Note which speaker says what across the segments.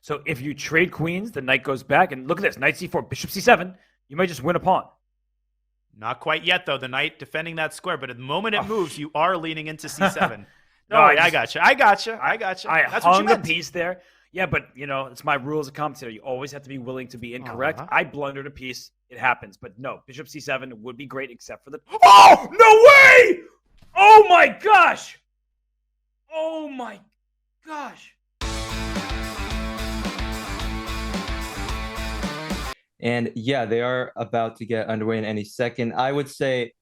Speaker 1: So if you trade queens, the knight goes back. And look at this, knight c4, bishop c7. You might just win a pawn.
Speaker 2: Not quite yet, though. The knight defending that square. But at the moment it moves, you are leaning into c7.
Speaker 1: No,
Speaker 2: I got you. I
Speaker 1: That's
Speaker 2: what
Speaker 1: hung
Speaker 2: you meant.
Speaker 1: a piece there. Yeah, but, it's my rule as a commentator. You always have to be willing to be incorrect. I blundered a piece. It happens. But no, bishop c7 would be great except for the... Oh, no way! Oh, my gosh! Oh, my gosh.
Speaker 3: And yeah, they are about to get underway in any second. I would say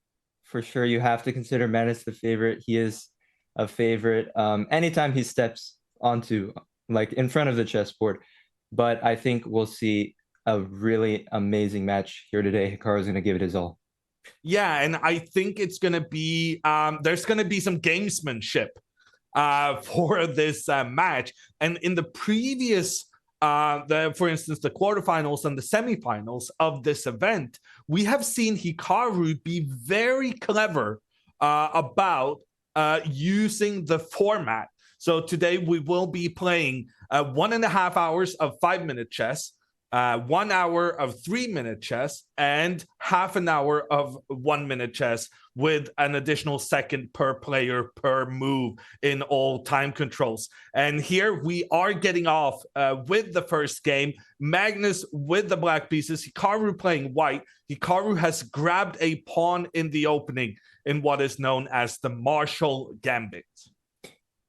Speaker 3: for sure you have to consider Magnus the favorite. He is a favorite anytime he steps onto, like, in front of the chessboard. But I think we'll see a really amazing match here today. Hikaru is going to give it his all.
Speaker 4: Yeah, and I think it's going to be, there's going to be some gamesmanship for this match. And in the previous for instance, the quarterfinals and the semifinals of this event, we have seen Hikaru be very clever about using the format. So today we will be playing 1.5 hours of 5-minute chess, 1 hour of 3-minute chess, and half an hour of 1-minute chess with an additional second per player per move in all time controls. And here we are getting off with the first game. Magnus with the black pieces, Hikaru playing white. Hikaru has grabbed a pawn in the opening in what is known as the Marshall Gambit.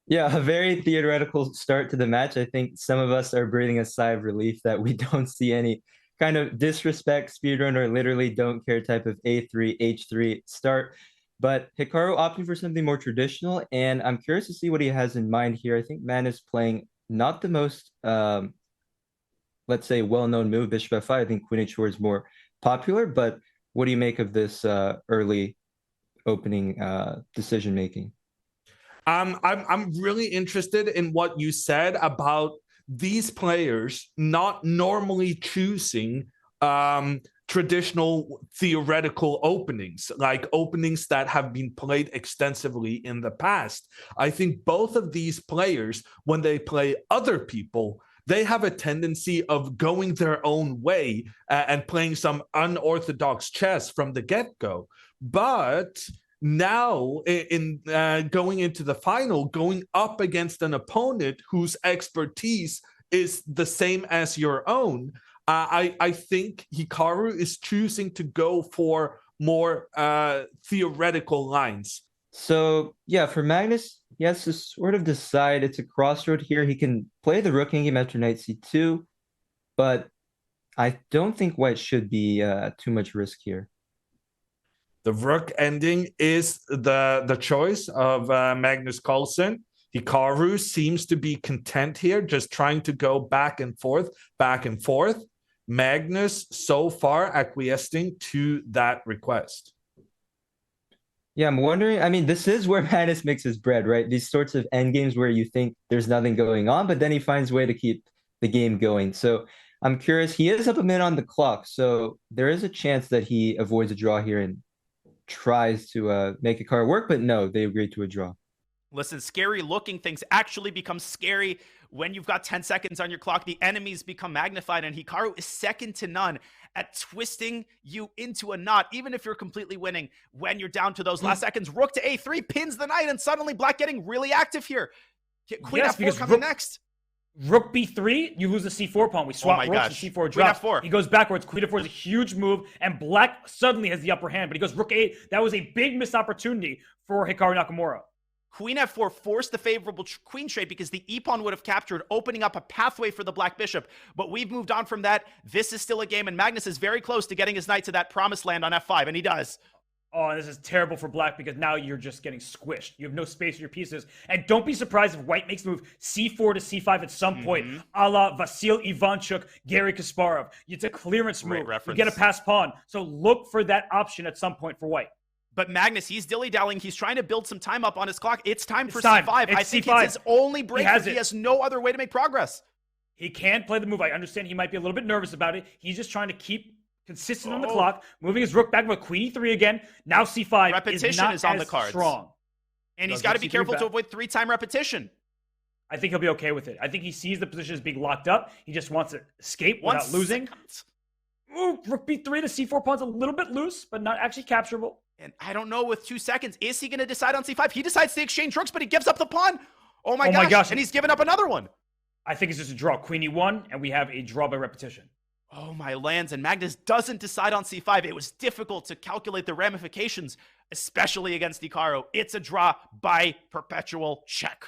Speaker 3: Yeah, a very theoretical start to the match. I think some of us are breathing a sigh of relief that we don't see any kind of disrespect, speedrunner, literally don't care type of A3, H3 start. But Hikaru opting for something more traditional, and I'm curious to see what he has in mind here. I think Magnus playing not the most, let's say, well-known move, bishop f5. I think queen h4 is more popular, but what do you make of this early opening decision-making?
Speaker 4: I'm really interested in what you said about these players not normally choosing traditional theoretical openings, like openings that have been played extensively in the past. I think both of these players, when they play other people, they have a tendency of going their own way and playing some unorthodox chess from the get-go. But now, in going into the final, going up against an opponent whose expertise is the same as your own, I think Hikaru is choosing to go for more theoretical lines.
Speaker 3: So, yeah, for Magnus, he has to sort of decide. It's a crossroad here. He can play the rook endgame after knight c2, but I don't think white should be too much risk here.
Speaker 4: The rook ending is the choice of Magnus Carlsen. Hikaru seems to be content here, just trying to go back and forth, back and forth. Magnus so far acquiescing to that request.
Speaker 3: Yeah, I'm wondering, I mean, this is where Magnus makes his bread, right? These sorts of endgames where you think there's nothing going on, but then he finds a way to keep the game going. So I'm curious, he is up a minute on the clock, so there is a chance that he avoids a draw here and tries to make a card work, but no, they agreed to a draw.
Speaker 2: Listen, scary looking things actually become scary when you've got 10 seconds on your clock. The enemies become magnified, and Hikaru is second to none at twisting you into a knot, even if you're completely winning when you're down to those last seconds. Rook to a3 pins the knight, and suddenly black getting really active here. Queen f4 coming next.
Speaker 1: Rook b3, you lose the c4 pawn. We swap rooks, the c4 drops.
Speaker 2: Queen f4.
Speaker 1: He goes backwards. Queen f4 is a huge move, and black suddenly has the upper hand, but he goes rook a8. That was a big missed opportunity for Hikaru Nakamura.
Speaker 2: Queen f4 forced the favorable queen trade because the e-pawn would have captured, opening up a pathway for the black bishop. But we've moved on from that. This is still a game, and Magnus is very close to getting his knight to that promised land on f5, and he does.
Speaker 1: Oh, this is terrible for black because now you're just getting squished. You have no space in your pieces. And don't be surprised if white makes the move c4 to c5 at some point, a la Vasil Ivanchuk, Garry Kasparov. It's a clearance move. You get a pass pawn. So look for that option at some point for white.
Speaker 2: But Magnus, he's dilly-dallying. He's trying to build some time up on his clock. It's time for c5. I think it's his only break. He has no other way to make progress.
Speaker 1: He can't play the move. I understand he might be a little bit nervous about it. He's just trying to keep consistent on the clock, moving his rook back with queen e3 again. Now c5
Speaker 2: repetition is on the cards.
Speaker 1: Strong.
Speaker 2: And he's got to be careful to avoid 3-time repetition.
Speaker 1: I think he'll be okay with it. I think he sees the position as being locked up. He just wants to escape without losing. Ooh, rook b3 to c4 pawn's a little bit loose, but not actually capturable.
Speaker 2: And I don't know with 2 seconds, is he going to decide on c5? He decides to exchange rooks, but he gives up the pawn. Oh my gosh. And he's given up another one.
Speaker 1: I think it's just a draw. Queen e1, and we have a draw by repetition.
Speaker 2: Oh my lands, and Magnus doesn't decide on c5. It was difficult to calculate the ramifications, especially against Hikaru. It's a draw by perpetual check.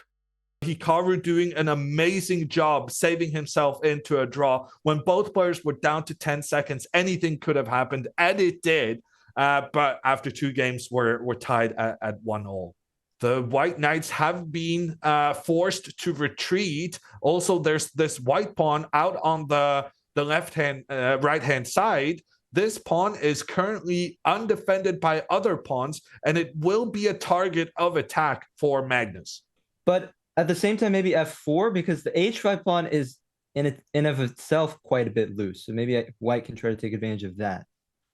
Speaker 4: Hikaru doing an amazing job saving himself into a draw. When both players were down to 10 seconds, anything could have happened, and it did. But after 2 games, we're tied at 1-1. The White Knights have been forced to retreat. Also, there's this white pawn out on the right-hand side. This pawn is currently undefended by other pawns, and it will be a target of attack for Magnus.
Speaker 3: But at the same time, maybe f4, because the h5 pawn is in of itself quite a bit loose. So maybe white can try to take advantage of that.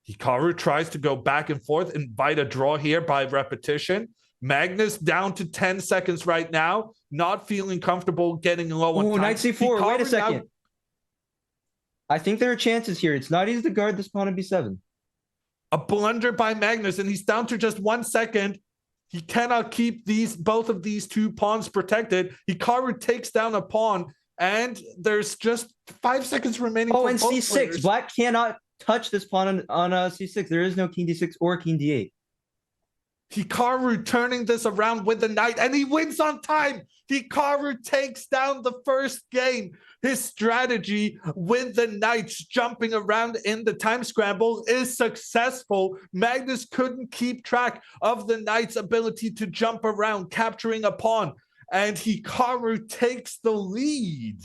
Speaker 4: Hikaru tries to go back and forth, invite a draw here by repetition. Magnus down to 10 seconds right now, not feeling comfortable getting low on time.
Speaker 3: Knight c4,
Speaker 4: Hikaru
Speaker 3: wait a second.
Speaker 4: now...
Speaker 3: I think there are chances here. It's not easy to guard this pawn on b7.
Speaker 4: A blunder by Magnus, and he's down to just 1 second. He cannot keep both of these 2 pawns protected. Hikaru takes down a pawn, and there's just 5 seconds remaining.
Speaker 3: Oh, and c6. Players. Black cannot touch this pawn on c6. There is no king d6 or king d8.
Speaker 4: Hikaru turning this around with the knight, and he wins on time. Hikaru takes down the first game. His strategy with the knights jumping around in the time scramble is successful. Magnus couldn't keep track of the knight's ability to jump around, capturing a pawn, and Hikaru takes the lead.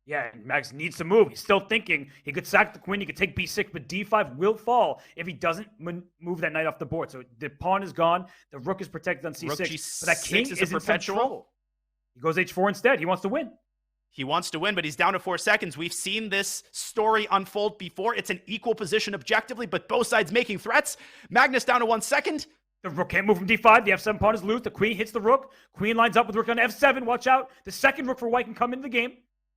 Speaker 1: Yeah, Max needs to move. He's still thinking. He could sack the queen. He could take b6, but d5 will fall if he doesn't move that knight off the board. So the pawn is gone. The rook is protected on c6.
Speaker 2: Rook G6
Speaker 1: but that king is in
Speaker 2: perpetual.
Speaker 1: trouble. He goes h4 instead. He wants to win.
Speaker 2: He wants to win, but he's down to 4 seconds. We've seen this story unfold before. It's an equal position objectively, but both sides making threats. Magnus down to 1 second.
Speaker 1: The rook can't move from d5. The f7 pawn is loose. The queen hits the rook. Queen lines up with rook on f7. Watch out. The second rook for white can come into the game.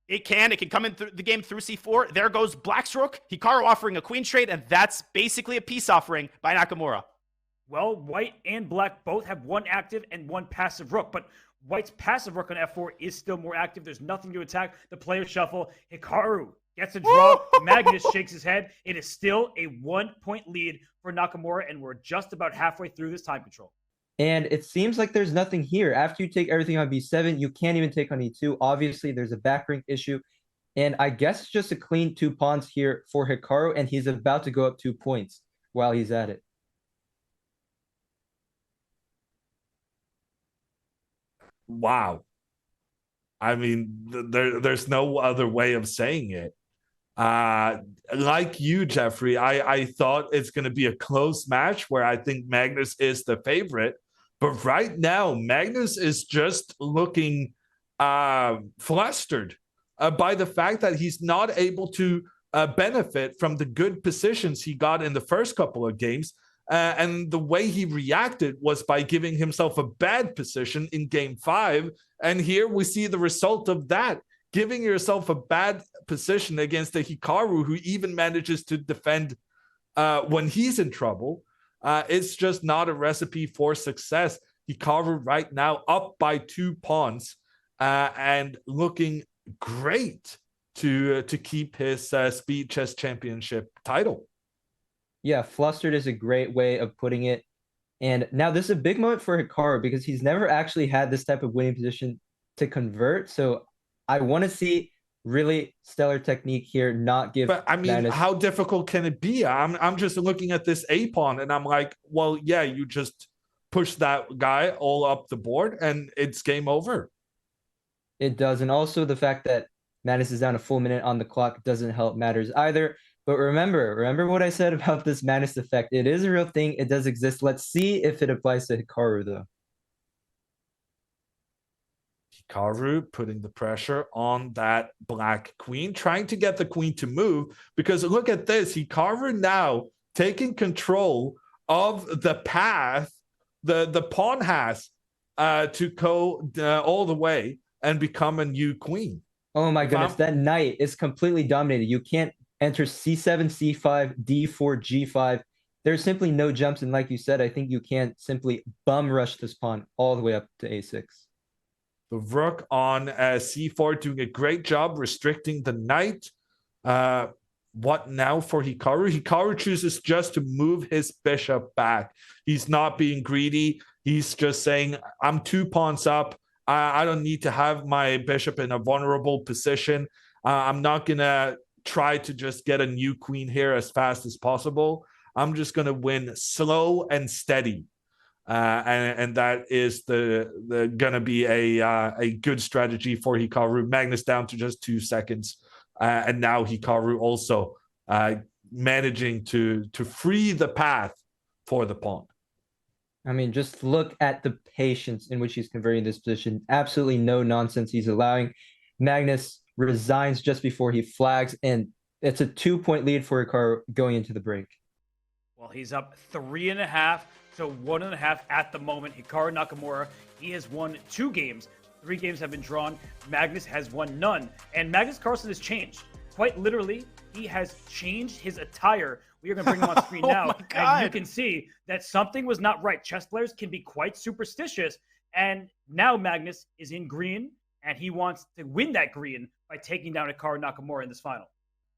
Speaker 2: It can come in the game through c4. There goes black's rook. Hikaru offering a queen trade, and that's basically a peace offering by Nakamura.
Speaker 1: Well, white and black both have 1 active and 1 passive rook, but white's passive rook on f4 is still more active. There's nothing to attack. The player shuffle. Hikaru gets a draw. Magnus shakes his head. It is still a 1-point lead for Nakamura, and we're just about halfway through this time control.
Speaker 3: And it seems like there's nothing here. After you take everything on b7, you can't even take on e2. Obviously, there's a back rank issue. And I guess it's just a clean 2 pawns here for Hikaru, and he's about to go up 2 points while he's at it.
Speaker 4: Wow. I mean, there's no other way of saying it. Like you, Jeffrey, I thought it's going to be a close match where I think Magnus is the favorite. But right now, Magnus is just looking flustered by the fact that he's not able to benefit from the good positions he got in the first couple of games. And the way he reacted was by giving himself a bad position in game 5. And here we see the result of that. Giving yourself a bad position against a Hikaru who even manages to defend when he's in trouble. It's just not a recipe for success. Hikaru right now up by 2 pawns and looking great to keep his Speed Chess Championship title.
Speaker 3: Yeah, flustered is a great way of putting it. And now this is a big moment for Hikaru because he's never actually had this type of winning position to convert. So I want to see really stellar technique here, not give.
Speaker 4: But I mean,
Speaker 3: Magnus...
Speaker 4: how difficult can it be? I'm just looking at this A pawn and I'm like, well, yeah, you just push that guy all up the board and it's game over.
Speaker 3: It does. And also the fact that Magnus is down a full minute on the clock doesn't help matters either. But remember what I said about this Magnus effect. It is a real thing. It does exist. Let's see if it applies to Hikaru, though.
Speaker 4: Hikaru putting the pressure on that black queen, trying to get the queen to move. Because look at this. Hikaru now taking control of the path the pawn has to go all the way. and become a new queen.
Speaker 3: Oh my goodness, that knight is completely dominated. You can't enter c7, c5, d4, g5. There's simply no jumps, and like you said, I think you can't simply bum rush this pawn all the way up to a6.
Speaker 4: The rook on c4 doing a great job restricting the knight. What now for Hikaru? Hikaru chooses just to move his bishop back. He's not being greedy. He's just saying, I'm 2 pawns up. I don't need to have my bishop in a vulnerable position. I'm not going to try to just get a new queen here as fast as possible. I'm just going to win slow and steady. And that is the going to be a good strategy for Hikaru. Magnus down to just 2 seconds. And now Hikaru also managing to free the path for the pawn.
Speaker 3: I mean, just look at the patience in which he's converting this position. Absolutely no nonsense he's allowing. Magnus resigns just before he flags, and it's a 2-point lead for Hikaru going into the break.
Speaker 1: Well, he's up 3.5 to 1.5 at the moment. Hikaru Nakamura, he has won 2 games. 3 games have been drawn. Magnus has won none. And Magnus Carlsen has changed. Quite literally, he has changed his attire. We are going to bring him on screen now. And you can see that something was not right. Chess players can be quite superstitious. And now Magnus is in green, and he wants to win that green by taking down Hikaru Nakamura in this final.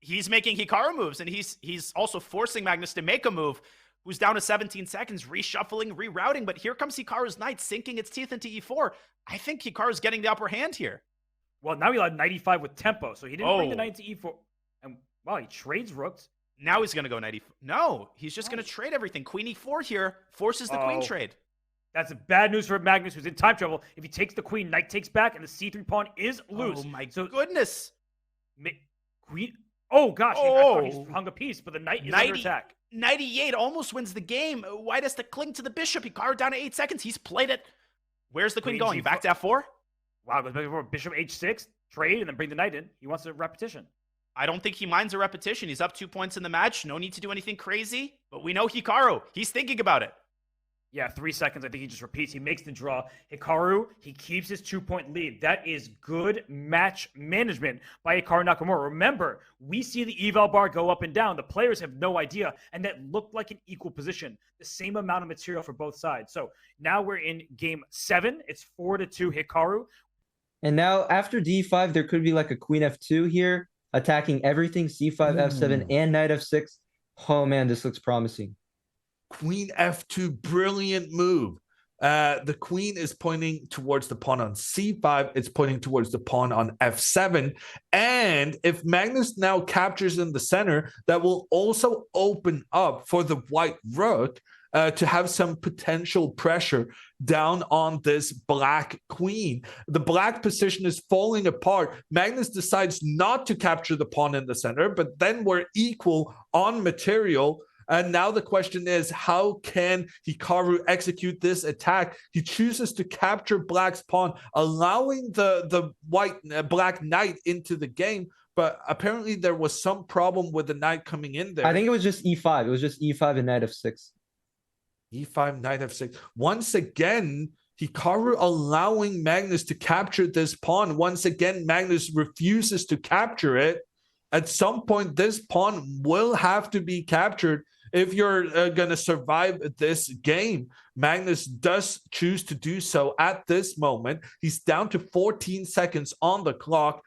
Speaker 2: He's making Hikaru moves, and he's also forcing Magnus to make a move, who's down to 17 seconds, reshuffling, rerouting. But here comes Hikaru's knight sinking its teeth into e4. I think Hikaru's getting the upper hand here.
Speaker 1: Well, now he allowed 95 with tempo, so he didn't bring the knight to e4. And wow, he trades rooks.
Speaker 2: Now he's going to go 94. No, he's just going to trade everything. Queen e4 here forces the queen trade.
Speaker 1: That's bad news for Magnus, who's in time trouble. If he takes the queen, knight takes back, and the c3 pawn is loose.
Speaker 2: Oh my goodness.
Speaker 1: Queen. Oh gosh, I thought he hung a piece, but the knight is under attack.
Speaker 2: 98 almost wins the game. White has to cling to the bishop. Hikaru down to 8 seconds. He's played it. Where's the queen going? Back to f4?
Speaker 1: Wow, goes back to f4. Bishop h6, trade, and then bring the knight in. He wants a repetition.
Speaker 2: I don't think he minds a repetition. He's up 2 points in the match. No need to do anything crazy. But we know Hikaru. He's thinking about it.
Speaker 1: Yeah, 3 seconds. I think he just repeats. He makes the draw. Hikaru, he keeps his 2-point lead. That is good match management by Hikaru Nakamura. Remember, we see the eval bar go up and down. The players have no idea, and that looked like an equal position. The same amount of material for both sides. So now we're in game 7. It's 4-2 Hikaru.
Speaker 3: And now after d5, there could be like a queen f2 here, attacking everything, c5, f7, and knight f6. Oh man, this looks promising.
Speaker 4: Queen f2, brilliant move. The queen is pointing towards the pawn on c5. It's pointing towards the pawn on f7. And if Magnus now captures in the center, that will also open up for the white rook to have some potential pressure down on this black queen. The black position is falling apart. Magnus decides not to capture the pawn in the center, but then we're equal on material. And now the question is, how can Hikaru execute this attack? He chooses to capture black's pawn, allowing the black knight into the game. But apparently there was some problem with the knight coming in there.
Speaker 3: I think it was just e5. It was just e5 and knight f6.
Speaker 4: e5, knight f6. Once again, Hikaru allowing Magnus to capture this pawn. Once again, Magnus refuses to capture it. At some point, this pawn will have to be captured if you're going to survive this game. Magnus does choose to do so at this moment. He's down to 14 seconds on the clock.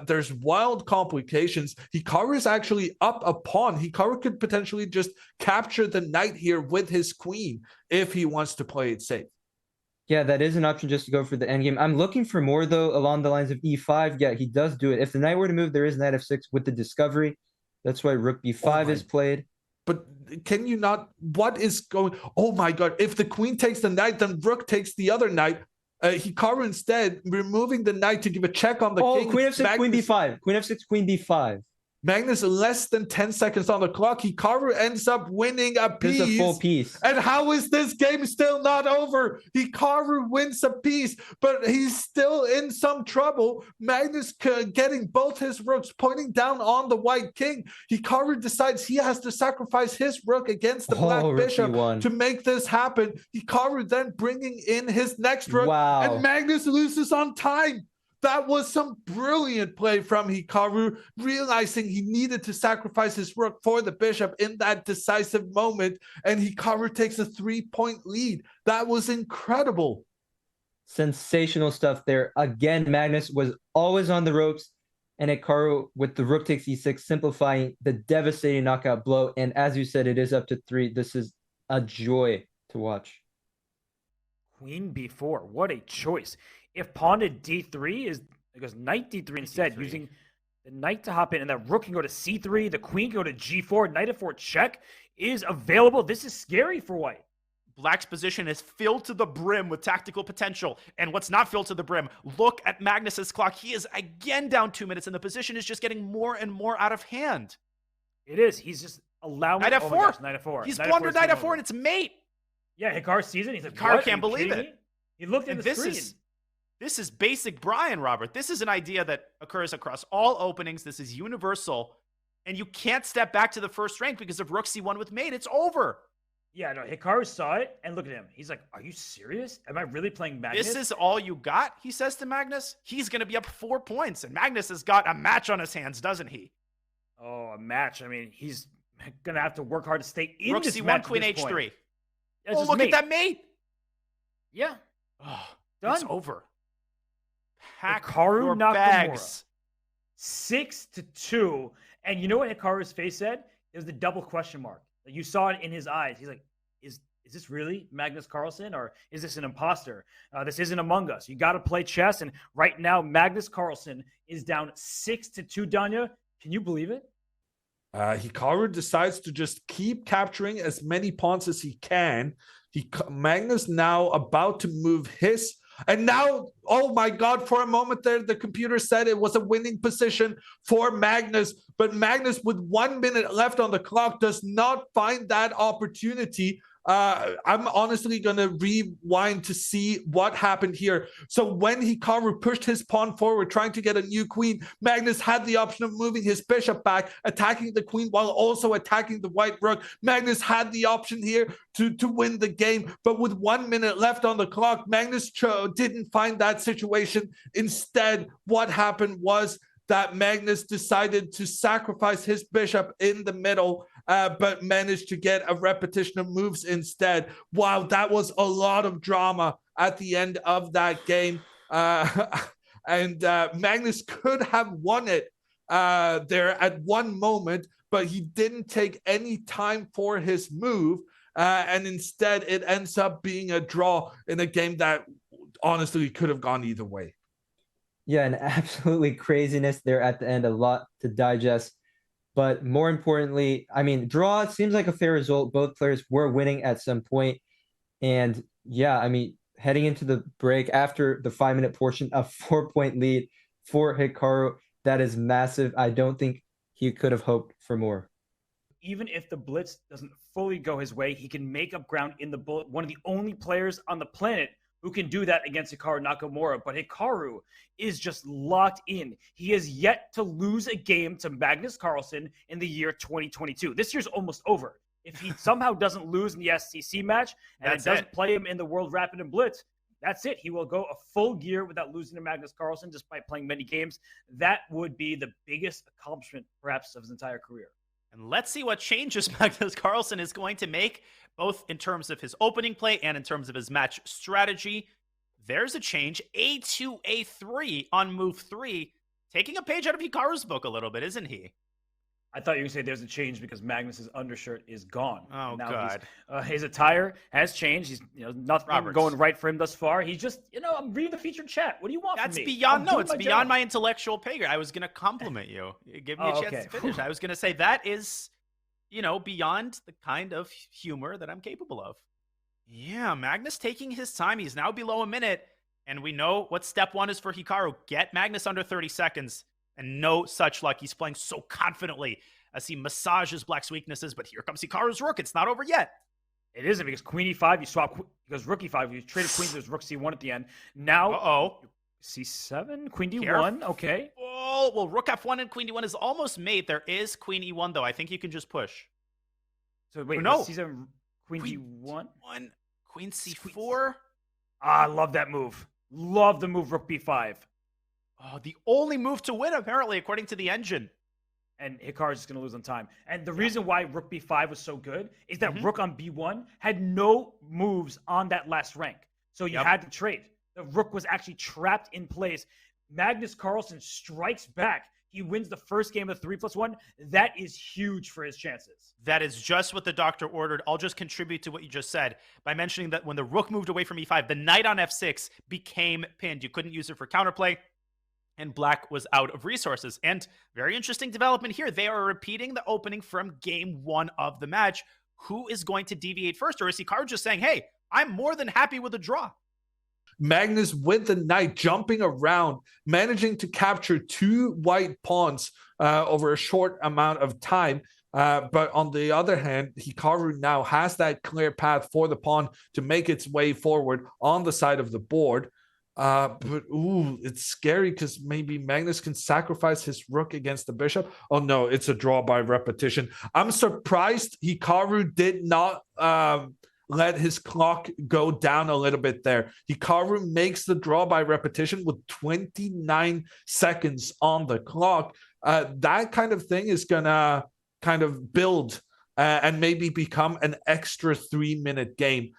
Speaker 4: There's wild complications. Hikaru is actually up a pawn. Hikaru could potentially just capture the knight here with his queen if he wants to play it safe.
Speaker 3: Yeah, that is an option just to go for the endgame. I'm looking for more, though, along the lines of e5. Yeah, he does do it. If the knight were to move, there is knight f6 with the discovery. That's why rook b5 is played.
Speaker 4: But can you not? What is going? Oh my God! If the queen takes the knight, then rook takes the other knight. Hikaru instead removing the knight to give a check on the king.
Speaker 3: Queen f6, Magnus, queen b5. Queen f6, queen b5.
Speaker 4: Magnus less than 10 seconds on the clock. Hikaru ends up winning a piece.
Speaker 3: This is a full piece.
Speaker 4: And how is this game still not over? Hikaru wins a piece, but he's still in some trouble. Magnus getting both his rooks pointing down on the white king. Hikaru decides he has to sacrifice his rook against the black bishop to make this happen. Hikaru then bringing in his next rook.
Speaker 3: Wow.
Speaker 4: And Magnus loses on time. That was some brilliant play from Hikaru, realizing he needed to sacrifice his rook for the bishop in that decisive moment, and Hikaru takes a 3-point lead. That was incredible.
Speaker 3: Sensational stuff there. Again, Magnus was always on the ropes, and Hikaru with the rook takes e6, simplifying the devastating knockout blow. And as you said, it is up to 3. This is a joy to watch.
Speaker 1: Queen b4. What a choice. If pawn to d3 it goes knight d3 instead, using the knight to hop in, and that rook can go to c3, the queen can go to g4, knight f4 check is available. This is scary for white.
Speaker 2: Black's position is filled to the brim with tactical potential. And what's not filled to the brim? Look at Magnus's clock. He is again down 2 minutes, and the position is just getting more and more out of hand.
Speaker 1: It is. He's just allowing
Speaker 2: knight f4.
Speaker 1: Oh my gosh, knight f4.
Speaker 2: He's blundered knight f4, and it's mate.
Speaker 1: Yeah, Hikaru sees it. He's like,
Speaker 2: Hikaru
Speaker 1: what?
Speaker 2: can't believe it.
Speaker 1: He looked at the screen.
Speaker 2: This is basic Brian, Robert. This is an idea that occurs across all openings. This is universal. And you can't step back to the first rank because of rook c1 with mate. It's over.
Speaker 1: Yeah, no, Hikaru saw it, and look at him. He's like, are you serious? Am I really playing Magnus?
Speaker 2: This is all you got, he says to Magnus. He's going to be up 4 points, and Magnus has got a match on his hands, doesn't he?
Speaker 1: Oh, a match. I mean, he's going to have to work hard to stay in
Speaker 2: rook
Speaker 1: this
Speaker 2: c1,
Speaker 1: match
Speaker 2: queen h3.
Speaker 1: Point. Yeah,
Speaker 2: oh, look at that mate.
Speaker 1: Yeah.
Speaker 2: Oh,
Speaker 1: done.
Speaker 2: It's over. Pack
Speaker 1: Hikaru
Speaker 2: your
Speaker 1: Nakamura.
Speaker 2: bags.
Speaker 1: 6-2. And you know what Hikaru's face said? It was the double question mark. You saw it in his eyes. He's like, is this really Magnus Carlsen, or is this an imposter? This isn't Among Us. You got to play chess. And right now, Magnus Carlsen is down 6-2, Danya. Can you believe it?
Speaker 4: Hikaru decides to just keep capturing as many pawns as he can. Magnus now about to move his. And now, oh my God, for a moment there, the computer said it was a winning position for Magnus. But Magnus, with 1 minute left on the clock, does not find that opportunity. I'm honestly going to rewind to see what happened here. So when Hikaru pushed his pawn forward, trying to get a new queen, Magnus had the option of moving his bishop back, attacking the queen while also attacking the white rook. Magnus had the option here to win the game, but with 1 minute left on the clock, Magnus didn't find that situation. Instead, what happened was that Magnus decided to sacrifice his bishop in the middle, but managed to get a repetition of moves instead. Wow, that was a lot of drama at the end of that game. And Magnus could have won it there at one moment, but he didn't take any time for his move. And instead, it ends up being a draw in a game that honestly could have gone either way.
Speaker 3: Yeah, and absolutely craziness there at the end, a lot to digest. But more importantly, I mean, draw seems like a fair result. Both players were winning at some point. And yeah, I mean, heading into the break after the 5 minute portion, a 4-point lead for Hikaru. That is massive. I don't think he could have hoped for more.
Speaker 1: Even if the blitz doesn't fully go his way, he can make up ground in the bullet. One of the only players on the planet who can do that against Hikaru Nakamura. But Hikaru is just locked in. He has yet to lose a game to Magnus Carlsen in the year 2022. This year's almost over. If he somehow doesn't lose in the SCC match and it doesn't play him in the World Rapid and Blitz, that's it. He will go a full year without losing to Magnus Carlsen despite playing many games. That would be the biggest accomplishment, perhaps, of his entire career.
Speaker 2: And let's see what changes Magnus Carlsen is going to make, both in terms of his opening play and in terms of his match strategy. There's a change. A2, A3 on move 3. Taking a page out of Hikaru's book a little bit, isn't he?
Speaker 1: I thought you were going to say there's a change because Magnus's undershirt is gone.
Speaker 2: Oh,
Speaker 1: now
Speaker 2: God.
Speaker 1: His attire has changed. He's, nothing going right for him thus far. He's just, I'm reading the featured chat. What do you want from me?
Speaker 2: It's beyond my intellectual pay grade. I was going to compliment you. Give me a chance to finish. I was going to say that is, beyond the kind of humor that I'm capable of. Yeah, Magnus taking his time. He's now below a minute. And we know what step one is for Hikaru. Get Magnus under 30 seconds. And no such luck. He's playing so confidently as he massages Black's weaknesses. But here comes Hikaru's rook. It's not over yet.
Speaker 1: It isn't, because Queen e5, you swap, because Rook e5, you traded Queen, there's Rook c1 at the end. Now, c7, Queen d1, okay.
Speaker 2: Oh, well, Rook f1 and Queen d1 is almost made. There is Queen e1, though. I think you can just push.
Speaker 1: So wait,
Speaker 2: no.
Speaker 1: c7, Queen d1?
Speaker 2: Queen c4?
Speaker 1: I love that move. Love the move Rook b5.
Speaker 2: Oh, the only move to win, apparently, according to the engine.
Speaker 1: And Hikaru's just going to lose on time. And the reason why Rook B5 was so good is that Rook on B1 had no moves on that last rank. So you had to trade. The Rook was actually trapped in place. Magnus Carlsen strikes back. He wins the first game of 3+1. That is huge for his chances.
Speaker 2: That is just what the doctor ordered. I'll just contribute to what you just said by mentioning that when the Rook moved away from E5, the knight on F6 became pinned. You couldn't use it for counterplay, and black was out of resources. And very interesting development here. They are repeating the opening from game 1 of the match. Who is going to deviate first? Or is Hikaru just saying, hey, I'm more than happy with a draw?
Speaker 4: Magnus with the knight jumping around, managing to capture 2 white pawns over a short amount of time. But on the other hand, Hikaru now has that clear path for the pawn to make its way forward on the side of the board. But it's scary because maybe Magnus can sacrifice his rook against the bishop. Oh no, it's a draw by repetition. I'm surprised Hikaru did not let his clock go down a little bit there. Hikaru makes the draw by repetition with 29 seconds on the clock. That kind of thing is gonna kind of build and maybe become an extra 3-minute game,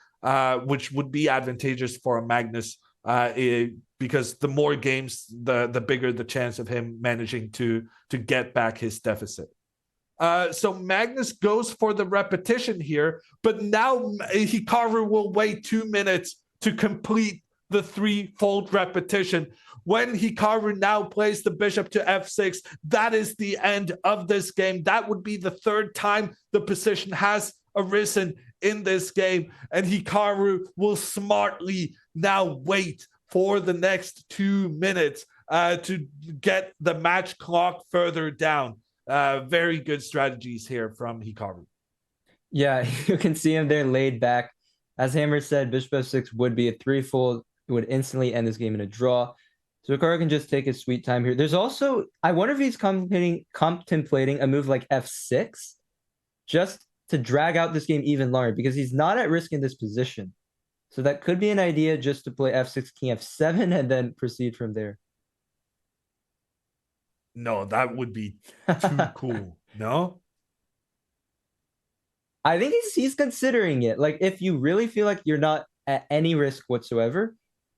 Speaker 4: which would be advantageous for a Magnus. Because the more games, the bigger the chance of him managing to get back his deficit. So Magnus goes for the repetition here, but now Hikaru will wait 2 minutes to complete the 3-fold repetition. When Hikaru now plays the bishop to f6, that is the end of this game. That would be the 3rd time the position has arisen in this game, and Hikaru will smartly now wait for the next 2 minutes to get the match clock further down. Very good strategies here from Hikaru.
Speaker 3: Yeah, you can see him there laid back. As Hammer said, bishop f6 would be a 3-fold. It would instantly end this game in a draw. So Hikaru can just take his sweet time here. There's also, I wonder if he's contemplating a move like f6 just to drag out this game even longer, because he's not at risk in this position. So that could be an idea, just to play f6, king f7, and then proceed from there.
Speaker 4: No, that would be too cool. No?
Speaker 3: I think he's considering it. Like, if you really feel like you're not at any risk whatsoever,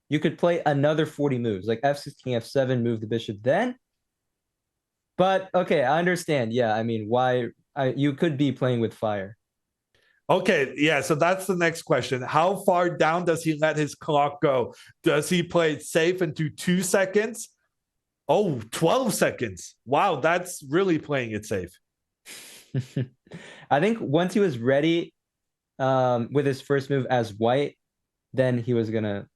Speaker 3: you could play another 40 moves, like f6, king f7, move the bishop then. But, okay, I understand. Yeah, I mean, why... you could be playing with fire.
Speaker 4: Okay, yeah, so that's the next question. How far down does he let his clock go? Does he play it safe and do 2 seconds? Oh, 12 seconds. Wow, that's really playing it safe.
Speaker 3: I think once he was ready with his first move as white, then he was gonna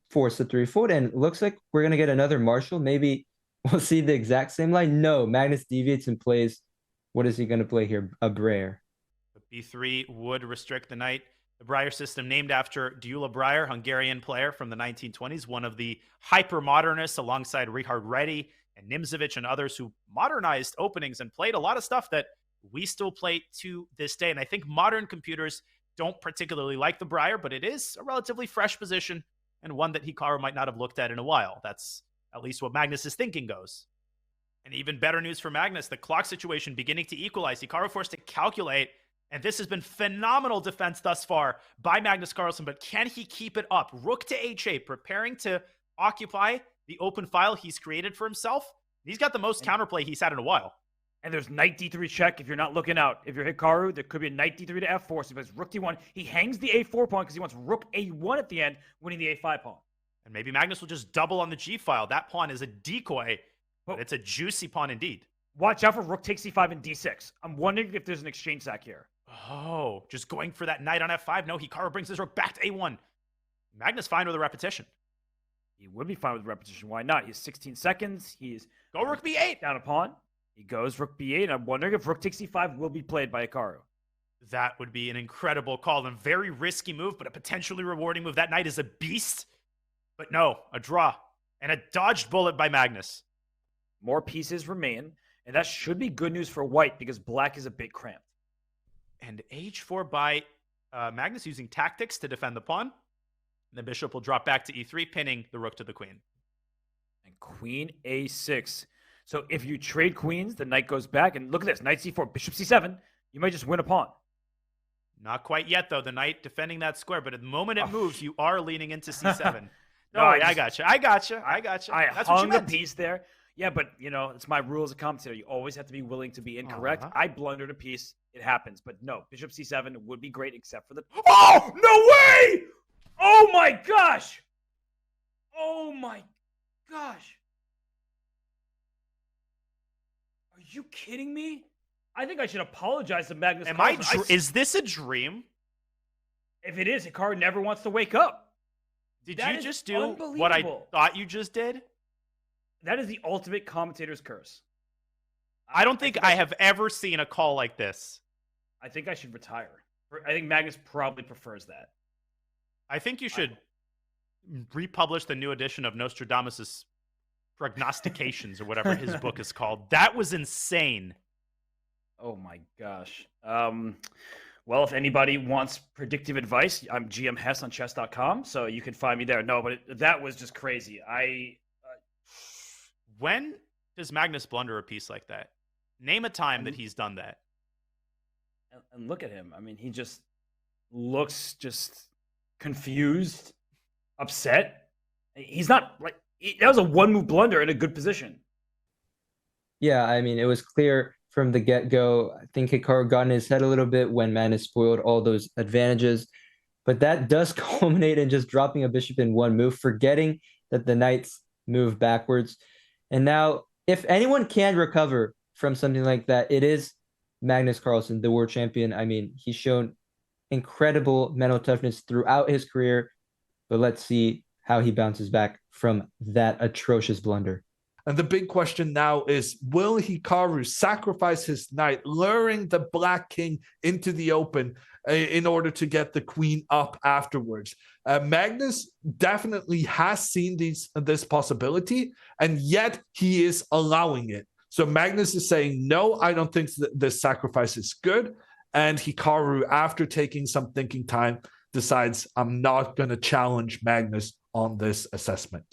Speaker 3: force the 3-fold, and it looks like we're gonna get another Marshall. Maybe we'll see the exact same line. No, Magnus deviates and plays. What is he going to play here? A Breyer.
Speaker 2: B3 would restrict the knight. The Breyer system, named after Gyula Breyer, Hungarian player from the 1920s, one of the hyper-modernists alongside Richard Redi and Nimzovich and others who modernized openings and played a lot of stuff that we still play to this day. And I think modern computers don't particularly like the Breyer, but it is a relatively fresh position and one that Hikaru might not have looked at in a while. That's at least what Magnus's thinking goes. And even better news for Magnus, the clock situation beginning to equalize. Hikaru forced to calculate, and this has been phenomenal defense thus far by Magnus Carlsen, but can he keep it up? Rook to h8, preparing to occupy the open file he's created for himself. He's got the most counterplay he's had in a while.
Speaker 1: And there's knight d3 check if you're not looking out. If you're Hikaru, there could be a knight d3 to f4. So he plays rook d1. He hangs the a4 pawn because he wants rook a1 at the end, winning the a5 pawn.
Speaker 2: And maybe Magnus will just double on the g file. That pawn is a decoy. But it's a juicy pawn indeed.
Speaker 1: Watch out for rook takes c5 and d6. I'm wondering if there's an exchange sack here.
Speaker 2: Oh, just going for that knight on f5. No, Hikaru brings his rook back to a1. Magnus fine with a repetition.
Speaker 1: He would be fine with repetition. Why not? He has 16 seconds. He's
Speaker 2: go rook b8.
Speaker 1: Down a pawn. He goes rook b8. And I'm wondering if rook takes c5 will be played by Hikaru.
Speaker 2: That would be an incredible call and very risky move, but a potentially rewarding move. That knight is a beast. But no, a draw. And a dodged bullet by Magnus.
Speaker 1: More pieces remain, and that should be good news for white because black is a bit cramped.
Speaker 2: And h4 by Magnus using tactics to defend the pawn. The bishop will drop back to e3, pinning the rook to the queen.
Speaker 1: And queen a6. So if you trade queens, the knight goes back. And look at this. Knight c4, bishop c7. You might just win a pawn.
Speaker 2: Not quite yet, though. The knight defending that square. But at the moment it moves, you are leaning into c7.
Speaker 1: No,
Speaker 2: I got you. I
Speaker 1: That's hung the piece there. Yeah, but, it's my rule as a commentator. You always have to be willing to be incorrect. I blundered a piece. It happens. But no, bishop c7 would be great except for the... Oh, no way! Oh, my gosh! Oh, my gosh. Are you kidding me? I think I should apologize to Magnus.
Speaker 2: Is this a dream?
Speaker 1: If it is, Hikaru never wants to wake up.
Speaker 2: Did you just do what I thought you just did?
Speaker 1: That is the ultimate commentator's curse.
Speaker 2: I don't think I have ever seen a call like this.
Speaker 1: I think I should retire. I think Magnus probably prefers that.
Speaker 2: I think you should republish the new edition of Nostradamus' prognostications or whatever his book is called. That was insane.
Speaker 1: Oh my gosh. Well, if anybody wants predictive advice, I'm GM Hess on chess.com, so you can find me there. No, but that was just crazy.
Speaker 2: When does Magnus blunder a piece like that? Name a time that he's done that.
Speaker 1: And look at him. I mean, he just looks just confused, upset. He's not like that was a one-move blunder in a good position.
Speaker 3: Yeah, I mean, it was clear from the get-go. I think Hikaru got in his head a little bit when Magnus spoiled all those advantages. But that does culminate in just dropping a bishop in one move, forgetting that the knights move backwards. And now, if anyone can recover from something like that, it is Magnus Carlsen, the world champion. I mean, he's shown incredible mental toughness throughout his career. But let's see how he bounces back from that atrocious blunder.
Speaker 4: And the big question now is, will Hikaru sacrifice his knight, luring the black king into the open in order to get the queen up afterwards? Magnus definitely has seen this possibility, and yet he is allowing it. So Magnus is saying, no, I don't think this sacrifice is good. And Hikaru, after taking some thinking time, decides, I'm not going to challenge Magnus on this assessment.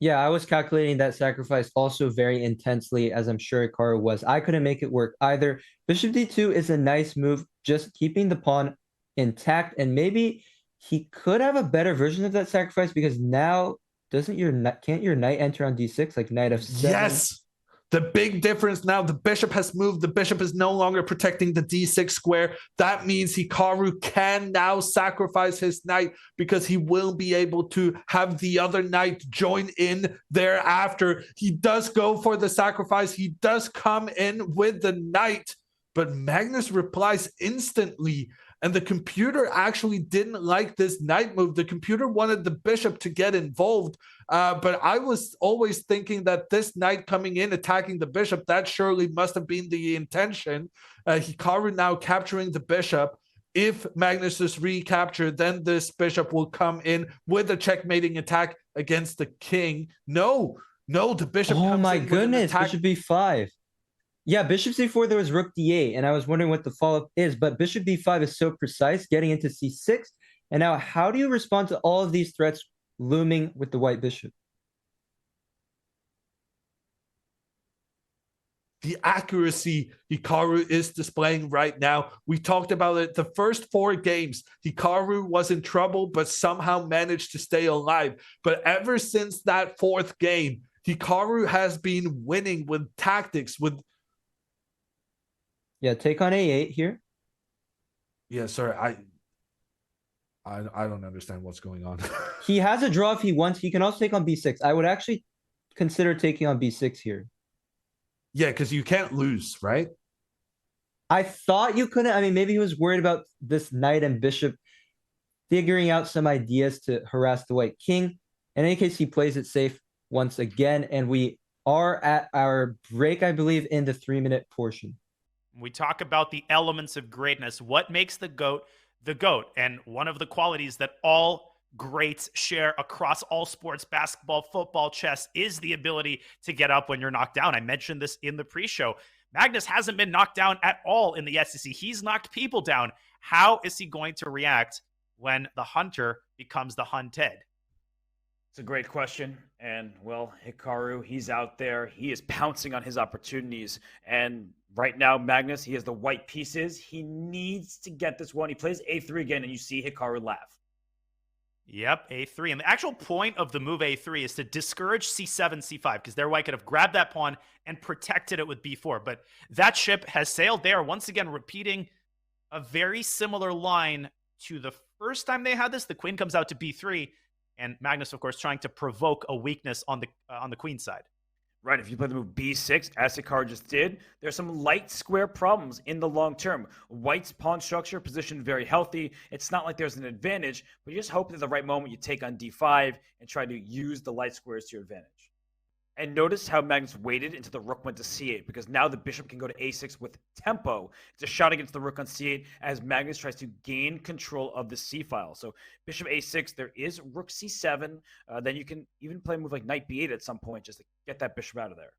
Speaker 3: Yeah, I was calculating that sacrifice also very intensely, as I'm sure Hikaru was. I couldn't make it work either. Bishop d2 is a nice move, just keeping the pawn intact, and maybe he could have a better version of that sacrifice, because now can't your knight enter on d6 like knight f7?
Speaker 4: Yes. The big difference now, the bishop has moved. The bishop is no longer protecting the d6 square. That means Hikaru can now sacrifice his knight, because he will be able to have the other knight join in thereafter. He does go for the sacrifice. He does come in with the knight, but Magnus replies instantly. And the computer actually didn't like this knight move. The computer wanted the bishop to get involved. But I was always thinking that this knight coming in, attacking the bishop, that surely must have been the intention. Hikaru now capturing the bishop. If Magnus is recaptured, then this bishop will come in with a checkmating attack against the king. No, the bishop comes in.
Speaker 3: Oh my goodness, bishop b5. Yeah, bishop c4, there was rook d8, and I was wondering what the follow-up is, but bishop b5 is so precise, getting into c6. And now, how do you respond to all of these threats looming with the white bishop?
Speaker 4: The accuracy Hikaru is displaying right now. We talked about it. The first 4 games, Hikaru was in trouble, but somehow managed to stay alive. But ever since that 4th game, Hikaru has been winning with tactics, with...
Speaker 3: Yeah, take on a8 here.
Speaker 4: Yeah, sorry, I don't understand what's going on.
Speaker 3: He has a draw if he wants. He can also take on b6. I would actually consider taking on b6 here.
Speaker 4: Yeah, because you can't lose, right?
Speaker 3: I thought you couldn't. I mean, maybe he was worried about this knight and bishop figuring out some ideas to harass the white king. In any case, he plays it safe once again, and we are at our break, I believe, in the 3-minute portion.
Speaker 2: We talk about the elements of greatness. What makes the GOAT the GOAT? And one of the qualities that all greats share across all sports, basketball, football, chess, is the ability to get up when you're knocked down. I mentioned this in the pre-show. Magnus hasn't been knocked down at all in the SCC. He's knocked people down. How is he going to react when the hunter becomes the hunted?
Speaker 1: It's a great question. And, well, Hikaru, he's out there. He is pouncing on his opportunities. And right now, Magnus, he has the white pieces. He needs to get this one. He plays A3 again, and you see Hikaru laugh.
Speaker 2: Yep, A3. And the actual point of the move A3 is to discourage C7, C5, because their white could have grabbed that pawn and protected it with B4. But that ship has sailed there, once again repeating a very similar line to the first time they had this. The queen comes out to B3, and Magnus, of course, trying to provoke a weakness on the queen side.
Speaker 1: Right, if you play the move B6, as Hikaru just did, there's some light square problems in the long term. White's pawn structure positioned very healthy. It's not like there's an advantage, but you just hope that at the right moment you take on D5 and try to use the light squares to your advantage. And notice how Magnus waited until the rook went to C8, because now the bishop can go to A6 with tempo. It's a shot against the rook on C8 as Magnus tries to gain control of the C file. So bishop A6, there is rook C7. Then you can even play a move like knight B8 at some point just to get that bishop out of there.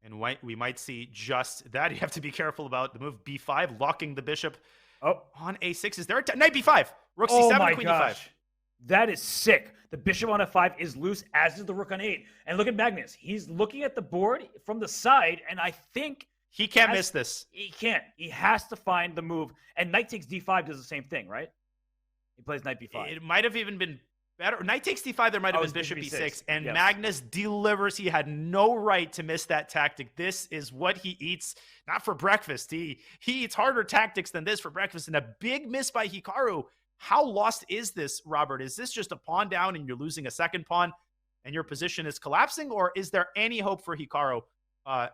Speaker 2: And white, we might see just that. You have to be careful about the move B5, locking the bishop on A6. Is there a knight B5? Rook C7, queen D5.
Speaker 1: That is sick. The bishop on F5 is loose, as is the rook on 8. And look at Magnus. He's looking at the board from the side, and I think
Speaker 2: he can't miss this.
Speaker 1: He can't. He has to find the move. And knight takes D5 does the same thing, right? He plays knight B5.
Speaker 2: It might have even been better. Knight takes D5, there might have been bishop B6. And yes, Magnus delivers. He had no right to miss that tactic. This is what he eats, not for breakfast. He eats harder tactics than this for breakfast. And a big miss by Hikaru. How lost is this, Robert? Is this just a pawn down and you're losing a second pawn and your position is collapsing? Or is there any hope for Hikaru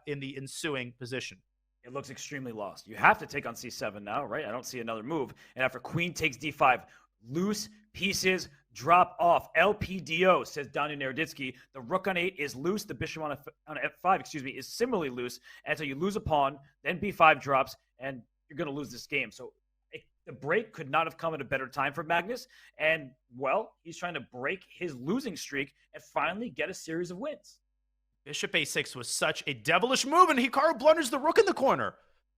Speaker 2: in the ensuing position?
Speaker 1: It looks extremely lost. You have to take on C7 now, right? I don't see another move. And after queen takes D5, loose pieces drop off. LPDO, says Daniel Naroditsky. The rook on 8 is loose. The bishop on F5, is similarly loose. And so you lose a pawn, then B5 drops, and you're going to lose this game. So the break could not have come at a better time for Magnus. And, well, he's trying to break his losing streak and finally get a series of wins.
Speaker 2: Bishop A6 was such a devilish move, and Hikaru blunders the rook in the corner.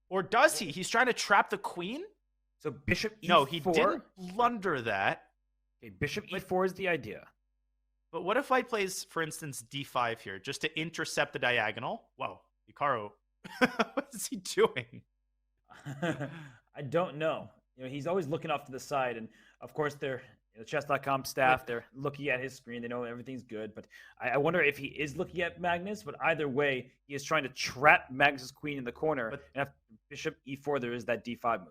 Speaker 2: Or does he? He's trying to trap the queen?
Speaker 1: So bishop E4?
Speaker 2: No, he didn't blunder that.
Speaker 1: Okay, bishop E4 is the idea.
Speaker 2: But what if White plays, for instance, D5 here, just to intercept the diagonal? Whoa, Hikaru, what is he doing?
Speaker 1: I don't know. He's always looking off to the side, and of course, the chess.com staff, they're looking at his screen. They know everything's good, but I wonder if he is looking at Magnus. But either way, he is trying to trap Magnus's queen in the corner. And after bishop E4, there is that D5 move.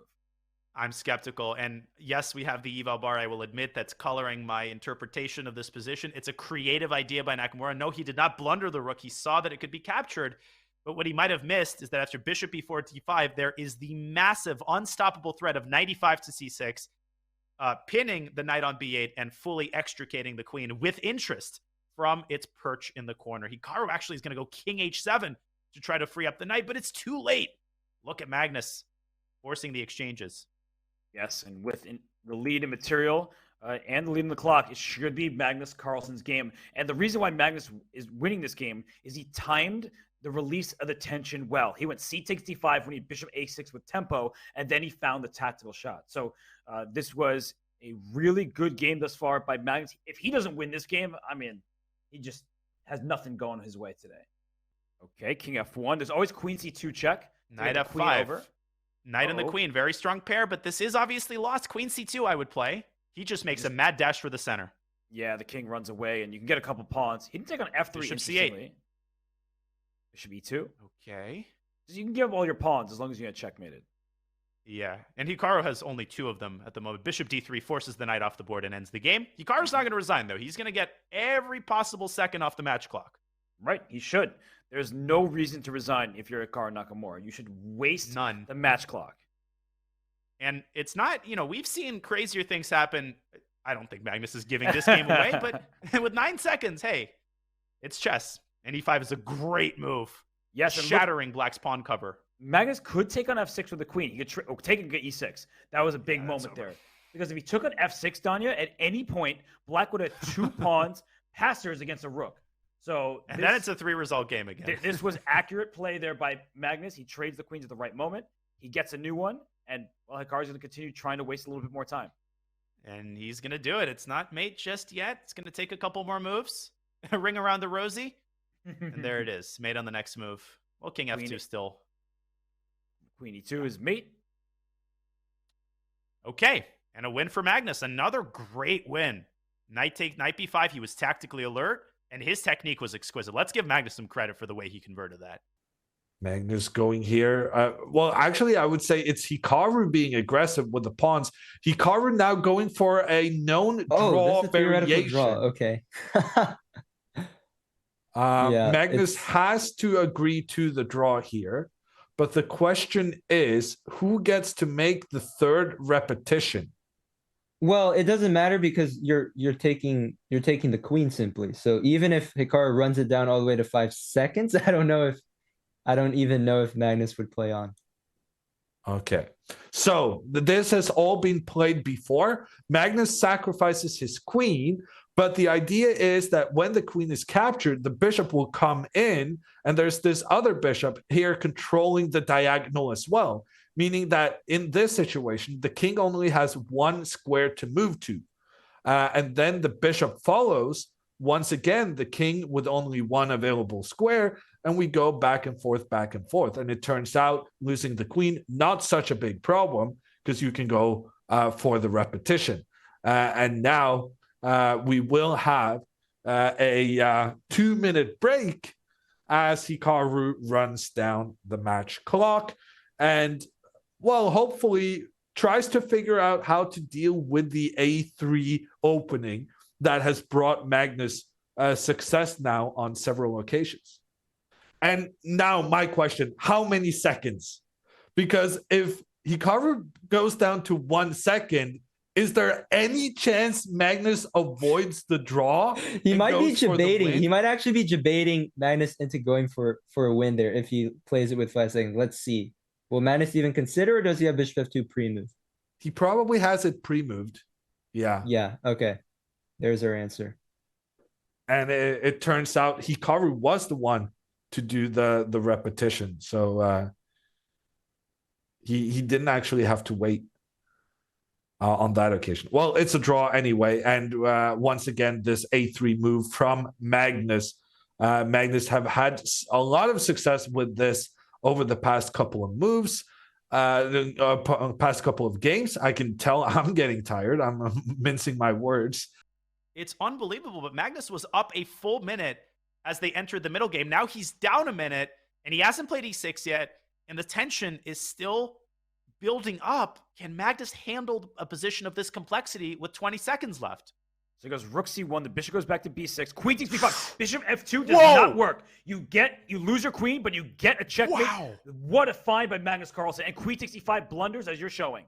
Speaker 2: I'm skeptical, and yes, we have the eval bar. I will admit that's coloring my interpretation of this position. It's a creative idea by Nakamura. No, he did not blunder the rook. He saw that it could be captured. But what he might have missed is that after bishop b4 d5, there is the massive, unstoppable threat of knight e5 to c6, pinning the knight on b8 and fully extricating the queen with interest from its perch in the corner. Hikaru actually is going to go king h7 to try to free up the knight, but it's too late. Look at Magnus forcing the exchanges.
Speaker 1: Yes, and with the lead in material and the lead in the clock, it should be Magnus Carlsen's game. And the reason why Magnus is winning this game is he timed the release of the tension well. He went c takes d5 when he bishop a6 with tempo, and then he found the tactical shot. So this was a really good game thus far by Magnus. If he doesn't win this game, I mean, he just has nothing going his way today. Okay, king f1. There's always queen c2 check.
Speaker 2: Knight f5. Knight and the queen, very strong pair, but this is obviously lost. Queen c2 I would play. He just makes a mad dash for the center.
Speaker 1: Yeah, the king runs away, and you can get a couple pawns. He didn't take on f3.
Speaker 2: Bishop c8.
Speaker 1: Bishop e2.
Speaker 2: Okay.
Speaker 1: You can give up all your pawns as long as you get checkmated.
Speaker 2: Yeah, and Hikaru has only 2 of them at the moment. Bishop d3 forces the knight off the board and ends the game. Hikaru's not going to resign, though. He's going to get every possible second off the match clock.
Speaker 1: Right, he should. There's no reason to resign if you're Hikaru Nakamura. You should waste
Speaker 2: none
Speaker 1: the match clock.
Speaker 2: And it's not, we've seen crazier things happen. I don't think Magnus is giving this game away, but with 9 seconds, hey, it's chess. And e5 is a great move.
Speaker 1: Yes,
Speaker 2: shattering Black's pawn cover.
Speaker 1: Magnus could take on f6 with the queen. He could take and get e6. That was a big moment there. Because if he took on f6, Danya, at any point, Black would have 2 pawns, passers against a rook. So
Speaker 2: then it's a 3-result game again.
Speaker 1: This was accurate play there by Magnus. He trades the queens at the right moment. He gets a new one. And, Hikaru's going to continue trying to waste a little bit more time.
Speaker 2: And he's going to do it. It's not mate just yet. It's going to take a couple more moves. A ring around the rosy. And there it is. Mate on the next move. Well, king F2 still.
Speaker 1: Queen E2 is mate.
Speaker 2: Okay. And a win for Magnus. Another great win. Knight B5. He was tactically alert. And his technique was exquisite. Let's give Magnus some credit for the way he converted that.
Speaker 4: Magnus going here. Well, actually, I would say it's Hikaru being aggressive with the pawns. Hikaru now going for a known draw variation.
Speaker 3: Draw. Okay.
Speaker 4: Magnus has to agree to the draw here. But the question is, who gets to make the third repetition?
Speaker 3: Well, it doesn't matter because you're taking the queen simply. So even if Hikaru runs it down all the way to 5 seconds, I don't even know if Magnus would play on.
Speaker 4: Okay. So this has all been played before. Magnus sacrifices his queen, but the idea is that when the queen is captured, the bishop will come in, and there's this other bishop here controlling the diagonal as well, meaning that in this situation, the king only has one square to move to. And then the bishop follows. Once again, the king with only one available square, and we go back and forth, back and forth. And it turns out losing the queen, not such a big problem because you can go for the repetition. And now we will have a 2-minute break as Hikaru runs down the match clock and, well, hopefully tries to figure out how to deal with the A3 opening that has brought Magnus success now on several occasions. And now my question, how many seconds? Because if Hikaru goes down to 1 second, is there any chance Magnus avoids the draw?
Speaker 3: He might be debating. He might actually be debating Magnus into going for a win there if he plays it with 5 seconds. Let's see. Will Magnus even consider, or does he have bishop f2 pre-move?
Speaker 4: He probably has it pre-moved. Yeah.
Speaker 3: Yeah, okay. There's our answer.
Speaker 4: And it turns out Hikaru was the one to do the repetition. So he didn't actually have to wait on that occasion. Well, it's a draw anyway. And once again, this A3 move from Magnus. Magnus have had a lot of success with this over the past couple of moves. Past couple of games. I can tell I'm getting tired. I'm mincing my words.
Speaker 2: It's unbelievable, but Magnus was up a full minute as they entered the middle game. Now he's down a minute, and he hasn't played e6 yet, and the tension is still building up. Can Magnus handle a position of this complexity with 20 seconds left?
Speaker 1: So he goes rook c1, the bishop goes back to b6, queen takes b5, bishop f2 does not work. You lose your queen, but you get a checkmate. Wow. What a find by Magnus Carlsen. And queen takes e5 blunders as you're showing.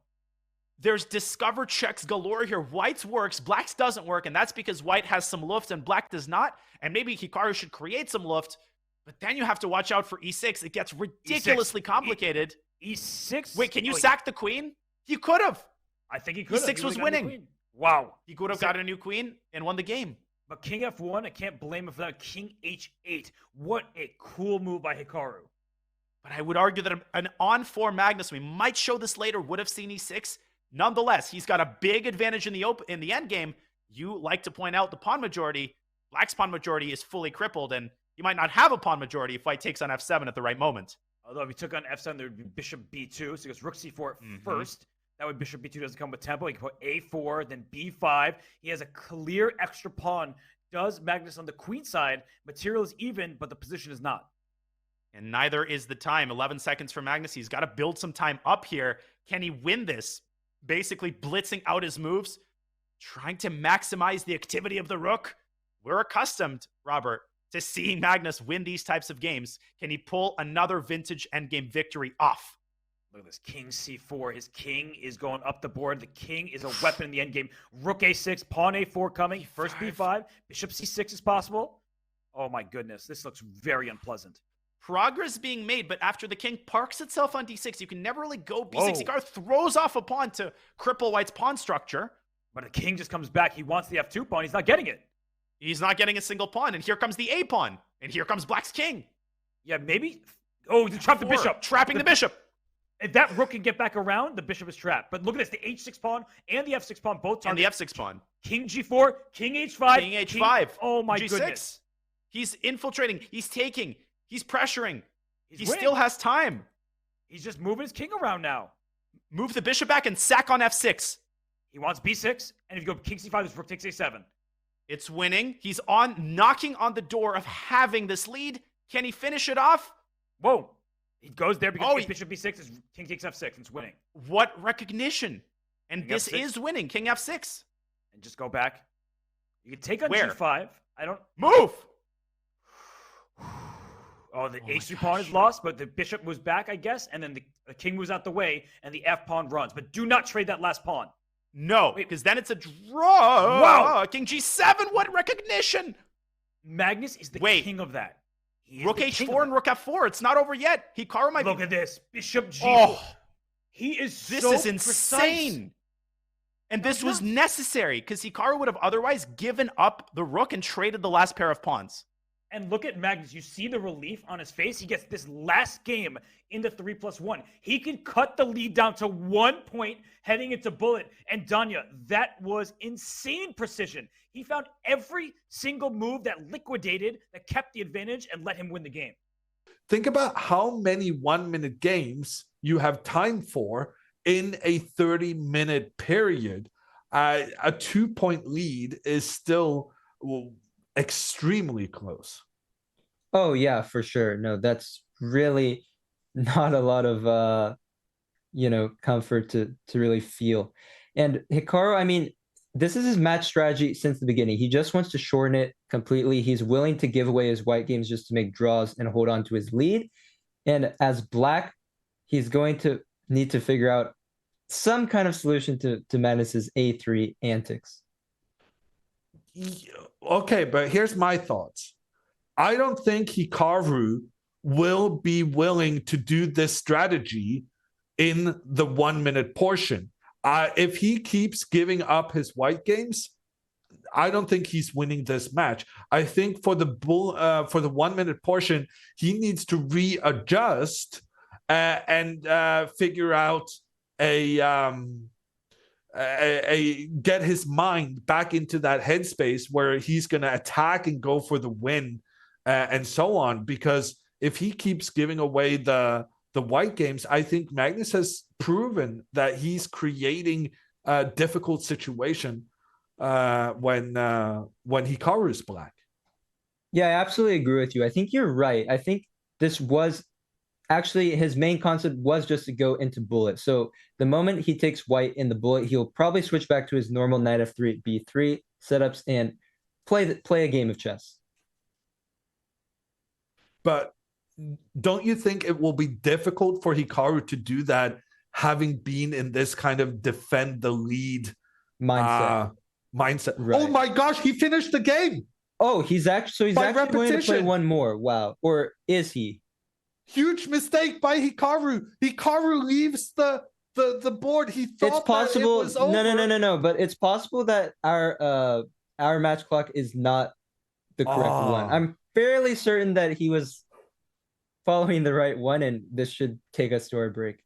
Speaker 2: There's discover checks galore here. White's works, Black's doesn't work, and that's because White has some luft and Black does not. And maybe Hikaru should create some luft, but then you have to watch out for e6. It gets ridiculously complicated.
Speaker 1: E6?
Speaker 2: Wait, can you sack the queen? He could have.
Speaker 1: I think he could have.
Speaker 2: E6 was winning.
Speaker 1: Wow.
Speaker 2: He could have got a new queen and won the game.
Speaker 1: But king f1, I can't blame him for that. King h8. What a cool move by Hikaru.
Speaker 2: But I would argue that an on-4 Magnus, we might show this later, would have seen e6. Nonetheless, he's got a big advantage in the end game. You like to point out the pawn majority. Black's pawn majority is fully crippled, and you might not have a pawn majority if White takes on f7 at the right moment.
Speaker 1: Although if he took on f7, there would be bishop b2. So he goes rook c4 first. That way bishop b2 doesn't come with tempo. He can put a4, then b5. He has a clear extra pawn. Does Magnus on the queen side. Material is even, but the position is not.
Speaker 2: And neither is the time. 11 seconds for Magnus. He's got to build some time up here. Can he win this? Basically blitzing out his moves, trying to maximize the activity of the rook. We're accustomed, Robert, to seeing Magnus win these types of games. Can he pull another vintage endgame victory off?
Speaker 1: Look at this, king c4. His king is going up the board. The king is a weapon in the endgame. Rook a6, pawn a4 coming. First b5, bishop c6 is possible. Oh my goodness, this looks very unpleasant.
Speaker 2: Progress being made, but after the king parks itself on d6, you can never really go b6. Hikaru throws off a pawn to cripple White's pawn structure.
Speaker 1: But the king just comes back. He wants the f2 pawn. He's not getting it.
Speaker 2: He's not getting a single pawn, and here comes the a pawn. And here comes Black's king.
Speaker 1: Yeah, maybe. Oh, he trapped the bishop.
Speaker 2: Trapping the bishop.
Speaker 1: If that rook can get back around, the bishop is trapped. But look at this, the h6 pawn and the f6 pawn both target.
Speaker 2: And the f6 pawn.
Speaker 1: King g4, king h5.
Speaker 2: King h5.
Speaker 1: Oh my
Speaker 2: G6.
Speaker 1: goodness.
Speaker 2: He's infiltrating. He's taking. He's pressuring. He
Speaker 1: winning.
Speaker 2: still has time.
Speaker 1: He's just moving his king around now.
Speaker 2: Move the bishop back and sack on f6.
Speaker 1: He wants b6, and if you go king c5, this rook takes a7.
Speaker 2: It's winning. He's knocking on the door of having this lead. Can he finish it off?
Speaker 1: Whoa. He goes there because
Speaker 2: Oh,
Speaker 1: bishop b6 is king takes f6, and it's winning.
Speaker 2: What recognition? And
Speaker 1: King
Speaker 2: this
Speaker 1: F6.
Speaker 2: is winning. King f6.
Speaker 1: And just go back. You can take on
Speaker 2: Where?
Speaker 1: g5. I don't...
Speaker 2: Move!
Speaker 1: Oh, the h3 pawn is lost, but the bishop moves back, I guess, and then the king moves out the way, and the f pawn runs. But do not trade that last pawn.
Speaker 2: No, because then it's a draw.
Speaker 1: Wow.
Speaker 2: King g7, what recognition?
Speaker 1: Magnus is the
Speaker 2: Wait.
Speaker 1: king of that. He is
Speaker 2: Rook
Speaker 1: the king of
Speaker 2: h4 and
Speaker 1: that.
Speaker 2: rook f4. It's not over yet. Hikaru might
Speaker 1: Look
Speaker 2: be...
Speaker 1: at this. Bishop g4.
Speaker 2: Oh,
Speaker 1: He is
Speaker 2: this
Speaker 1: so
Speaker 2: is
Speaker 1: precise.
Speaker 2: insane. And this was necessary because Hikaru would have otherwise given up the rook and traded the last pair of pawns.
Speaker 1: And look at Magnus. You see the relief on his face? He gets this last game into 3+1. He can cut the lead down to 1 point heading into bullet. And Danya, that was insane precision. He found every single move that liquidated, that kept the advantage and let him win the game.
Speaker 4: Think about how many 1-minute games you have time for in a 30-minute period. A 2-point lead is still extremely close.
Speaker 3: Oh yeah, for sure. No, that's really not a lot of comfort to really feel. And Hikaru, I mean, this is his match strategy since the beginning. He just wants to shorten it completely. He's willing to give away his white games just to make draws and hold on to his lead. And as black, he's going to need to figure out some kind of solution to Magnus's A3 antics.
Speaker 4: Okay, but here's my thoughts. I don't think Hikaru will be willing to do this strategy in the 1-minute portion. If he keeps giving up his white games, I don't think he's winning this match. I think for the 1-minute portion, he needs to readjust and figure out get his mind back into that headspace where he's going to attack and go for the win and so on. Because if he keeps giving away the white games, I think Magnus has proven that he's creating a difficult situation when Hikaru is black.
Speaker 3: Yeah, I absolutely agree with you. I think you're right. I think this was actually his main concept was just to go into bullet. So the moment he takes white in the bullet, he'll probably switch back to his normal knight f3, b3 setups and play a game of chess.
Speaker 4: But don't you think it will be difficult for Hikaru to do that, having been in this kind of defend the lead mindset?
Speaker 3: Right.
Speaker 4: Oh my gosh, he finished the game.
Speaker 3: Oh, he's actually going to play one more. Wow. Or is he?
Speaker 4: Huge mistake by Hikaru. Hikaru leaves the board. He thought
Speaker 3: it's possible.
Speaker 4: That it was over.
Speaker 3: No. But it's possible that our match clock is not the correct one. I'm fairly certain that he was following the right one, and this should take us to our break.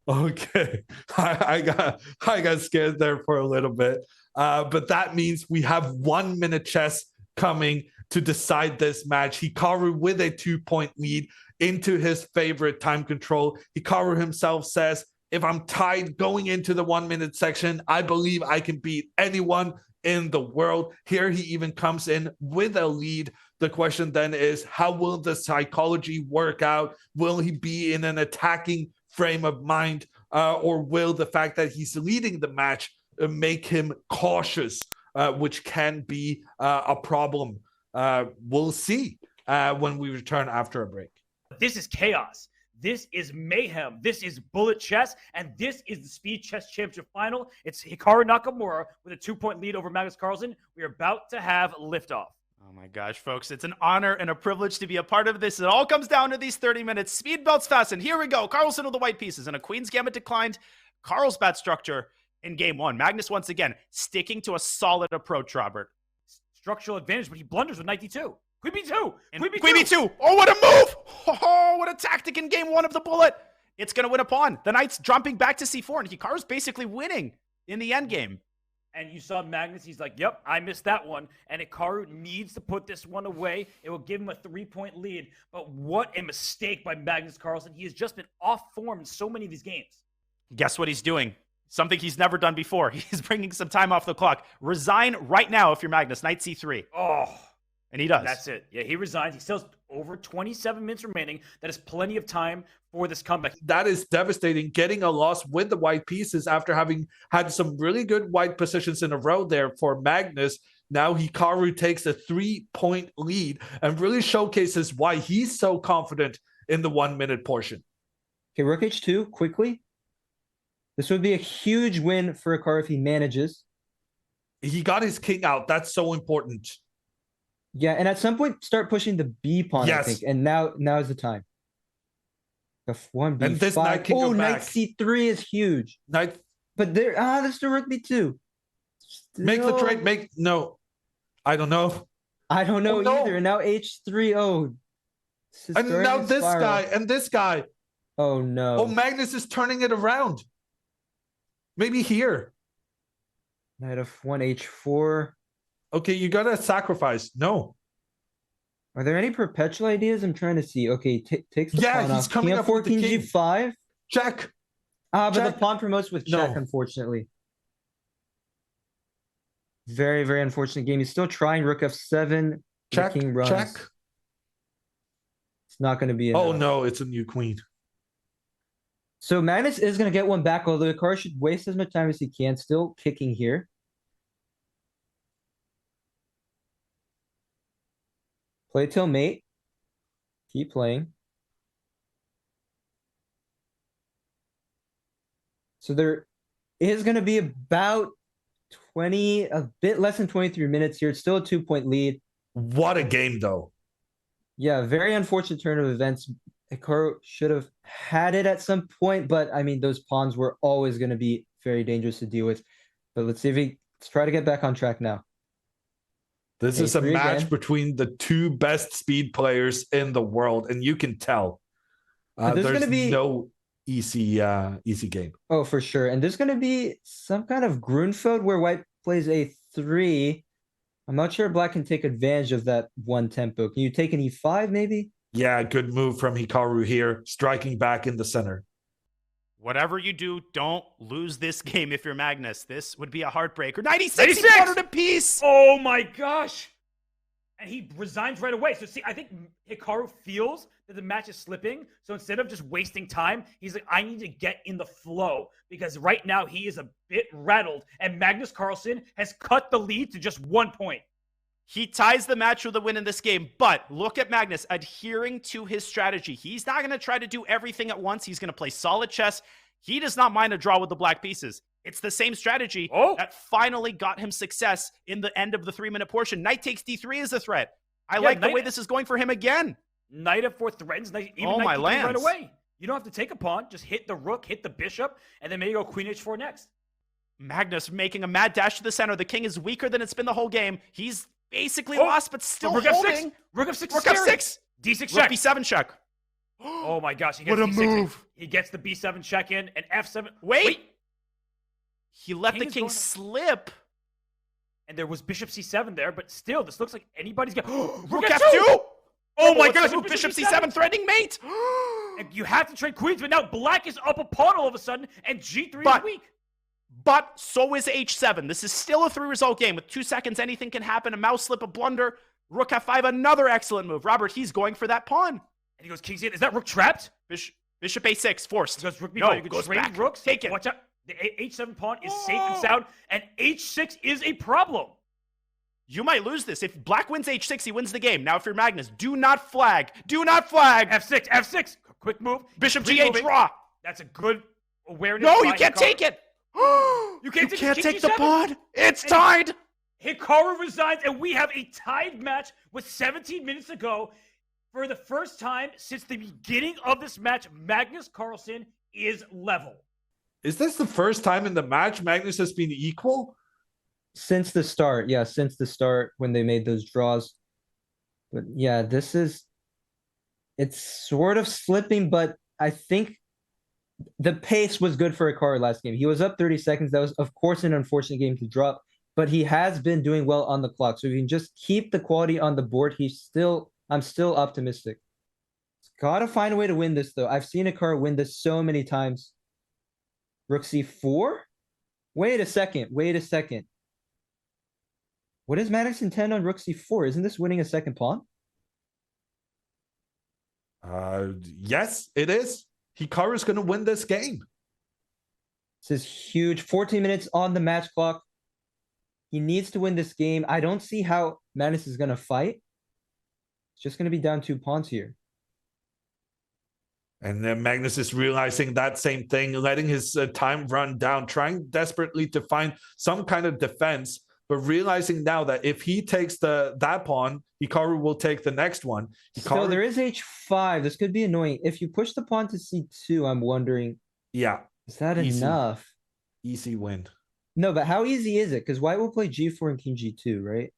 Speaker 4: Okay, I got scared there for a little bit, but that means we have 1-minute chess coming to decide this match. Hikaru with a 2-point lead into his favorite time control. Hikaru himself says, if I'm tied going into the 1-minute section, I believe I can beat anyone in the world. Here he even comes in with a lead. The question then is, how will the psychology work out? Will he be in an attacking frame of mind, or will the fact that he's leading the match make him cautious, which can be a problem? We'll see when we return after a break.
Speaker 1: This is chaos. This is mayhem. This is bullet chess. And this is the Speed Chess Championship Final. It's Hikaru Nakamura with a 2-point lead over Magnus Carlsen. We are about to have liftoff.
Speaker 2: Oh my gosh, folks. It's an honor and a privilege to be a part of this. It all comes down to these 30 minutes. Speed belts fastened. Here we go. Carlsen with the white pieces and a Queen's Gambit declined. Carlsbad structure in game one. Magnus once again sticking to a solid approach, Robert.
Speaker 1: Structural advantage, but he blunders with knight d2. Queen b2.
Speaker 2: Queen b2. Oh, what a move. Oh, what a tactic in game one of the bullet. it's going to win a pawn. The knight's jumping back to c4, and Hikaru's basically winning in the endgame.
Speaker 1: And you saw Magnus, he's like, yep, I missed that one. And Hikaru needs to put this one away. It will give him a 3-point lead. But what a mistake by Magnus Carlsen. He has just been off form in so many of these games.
Speaker 2: Guess what he's doing? Something he's never done before. He's bringing some time off the clock. Resign right now if you're Magnus. Knight c3.
Speaker 1: Oh.
Speaker 2: And he does.
Speaker 1: That's it. Yeah, he resigns. He still has over 27 minutes remaining. That is plenty of time for this comeback.
Speaker 4: That is devastating, getting a loss with the white pieces after having had some really good white positions in a row there for Magnus. Now Hikaru takes a 3-point lead and really showcases why he's so confident in the 1-minute portion.
Speaker 3: Okay, rook h2, quickly. This would be a huge win for Hikaru if he manages.
Speaker 4: He got his king out. That's so important.
Speaker 3: Yeah, and at some point, start pushing the b pawn,
Speaker 4: Yes.
Speaker 3: I think. And now is the time. f1, b5.
Speaker 4: And this knight can go
Speaker 3: knight
Speaker 4: back.
Speaker 3: c3 is huge.
Speaker 4: Knight,
Speaker 3: But there, there's the rook b2.
Speaker 4: make the trade. No, I don't know.
Speaker 3: I don't know
Speaker 4: Oh, no.
Speaker 3: either. And now h3. Oh. This is
Speaker 4: And
Speaker 3: starting
Speaker 4: now
Speaker 3: to
Speaker 4: this
Speaker 3: spiral.
Speaker 4: guy and this guy.
Speaker 3: Oh, no.
Speaker 4: Oh, Magnus is turning it around. Maybe here.
Speaker 3: Knight f1, h4.
Speaker 4: Okay, you gotta sacrifice. No.
Speaker 3: Are there any perpetual ideas? I'm trying to see. Okay, takes the
Speaker 4: Yeah,
Speaker 3: pawn
Speaker 4: he's
Speaker 3: off.
Speaker 4: coming
Speaker 3: King
Speaker 4: up
Speaker 3: f4,
Speaker 4: with the
Speaker 3: king
Speaker 4: king.
Speaker 3: g5.
Speaker 4: Check.
Speaker 3: But
Speaker 4: Check.
Speaker 3: the pawn promotes with
Speaker 4: No.
Speaker 3: check, unfortunately. Very, very unfortunate game. He's still trying rook f7. The
Speaker 4: Check.
Speaker 3: king runs.
Speaker 4: Check.
Speaker 3: It's not going to be enough.
Speaker 4: Oh no, it's a new queen.
Speaker 3: So Magnus is going to get one back, although Hikaru should waste as much time as he can. Still kicking here. Play till mate. Keep playing. So there is going to be about a bit less than 23 minutes here. It's still a 2-point lead.
Speaker 4: What a game, though.
Speaker 3: Yeah, very unfortunate turn of events. Hikaru should have had it at some point, but I mean, those pawns were always going to be very dangerous to deal with. But let's try to get back on track now.
Speaker 4: This is a
Speaker 3: A3
Speaker 4: match
Speaker 3: again.
Speaker 4: between the two best speed players in the world, and you can tell.
Speaker 3: But there's
Speaker 4: There's
Speaker 3: gonna be-
Speaker 4: no easy game.
Speaker 3: Oh, for sure. And there's going to be some kind of Grunfeld where white plays a3. I'm not sure black can take advantage of that one tempo. Can you take an e5 maybe?
Speaker 4: Yeah, good move from Hikaru here, striking back in the center.
Speaker 2: Whatever you do, don't lose this game if you're Magnus. This would be a heartbreaker. 96!
Speaker 1: 96!
Speaker 2: He wanted a piece!
Speaker 1: Oh my gosh. And he resigns right away. So see, I think Hikaru feels that the match is slipping. So instead of just wasting time, he's like, I need to get in the flow. Because right now he is a bit rattled. And Magnus Carlsen has cut the lead to just 1 point.
Speaker 2: He ties the match with a win in this game, but look at Magnus adhering to his strategy. He's not going to try to do everything at once. He's going to play solid chess. He does not mind a draw with the black pieces. It's the same strategy that finally got him success in the end of the 3-minute portion. Knight takes d3 is a threat. I like the way this is going for him again.
Speaker 1: Knight f4 threatens, even
Speaker 2: Oh,
Speaker 1: knight
Speaker 2: my
Speaker 1: d3
Speaker 2: lands.
Speaker 1: right away. You don't have to take a pawn. Just hit the rook, hit the bishop, and then maybe go queen h4 next.
Speaker 2: Magnus making a mad dash to the center. The king is weaker than it's been the whole game. He's basically lost, but still
Speaker 1: rook
Speaker 2: holding.
Speaker 1: f6. Rook f6.
Speaker 2: Rook f6.
Speaker 1: D6
Speaker 2: Rook
Speaker 1: check.
Speaker 2: b7 check.
Speaker 1: Oh my gosh, he gets
Speaker 2: What a
Speaker 1: D6.
Speaker 2: move.
Speaker 1: He gets the b7 check in and f7.
Speaker 2: Wait. He let
Speaker 1: King
Speaker 2: the
Speaker 1: is
Speaker 2: king
Speaker 1: going-
Speaker 2: slip.
Speaker 1: And there was bishop c7 there, but still, this looks like anybody's got
Speaker 2: Rook f2. Oh my
Speaker 1: what's
Speaker 2: gosh,
Speaker 1: the move?
Speaker 2: bishop
Speaker 1: Bishop
Speaker 2: c7 threatening mate.
Speaker 1: And you have to trade queens, but now black is up a pawn all of a sudden, and g3
Speaker 2: But-
Speaker 1: is weak.
Speaker 2: But so is h7. This is still a 3-result game. With 2 seconds, anything can happen. A mouse slip, a blunder. Rook f5, another excellent move. Robert, he's going for that pawn.
Speaker 1: And he goes king c8. Is that rook trapped?
Speaker 2: Bishop a6, forced.
Speaker 1: He goes rook b5.
Speaker 2: No,
Speaker 1: You can
Speaker 2: goes
Speaker 1: trade
Speaker 2: back.
Speaker 1: rooks.
Speaker 2: Take it.
Speaker 1: Watch out. The h7 pawn is safe and sound, and h6 is a problem.
Speaker 2: You might lose this. If black wins h6, he wins the game. Now, if you're Magnus, do not flag. Do not flag.
Speaker 1: f6, f6. Quick move.
Speaker 2: Bishop
Speaker 1: Quick
Speaker 2: g8,
Speaker 1: moving.
Speaker 2: draw.
Speaker 1: That's a good awareness.
Speaker 2: No,
Speaker 1: by
Speaker 2: you can't
Speaker 1: Hikaru.
Speaker 2: take it.
Speaker 1: You can't take
Speaker 2: take the
Speaker 1: G7.
Speaker 2: pawn. It's
Speaker 1: And-
Speaker 2: tied.
Speaker 1: Hikaru resigns, and we have a tied match with 17 minutes to go. For the first time since the beginning of this match, Magnus Carlsen is level.
Speaker 4: Is this the first time in the match Magnus has been equal?
Speaker 3: Since the start, yeah, since the start when they made those draws. But yeah, it's sort of slipping, but I think The pace was good for Hikaru last game. He was up 30 seconds. That was, of course, an unfortunate game to drop, but he has been doing well on the clock. So if you can just keep the quality on the board, I'm still optimistic. Gotta find a way to win this, though. I've seen Hikaru win this so many times. Rook c4? Wait a second. What does Magnus intend on Rook c4? Isn't this winning a second pawn?
Speaker 4: Yes, it is. Hikaru is going to win this game.
Speaker 3: This is huge. 14 minutes on the match clock. He needs to win this game. I don't see how Magnus is going to fight. It's just going to be down 2 pawns here.
Speaker 4: And then Magnus is realizing that same thing, letting his time run down, trying desperately to find some kind of defense, but realizing now that if he takes that pawn, Hikaru will take the next one.
Speaker 3: So there is h5. This could be annoying. If you push the pawn to c2, I'm wondering.
Speaker 4: Yeah.
Speaker 3: Is that enough?
Speaker 4: Easy win.
Speaker 3: No, but how easy is it? Because white will play g4 and king g2, right?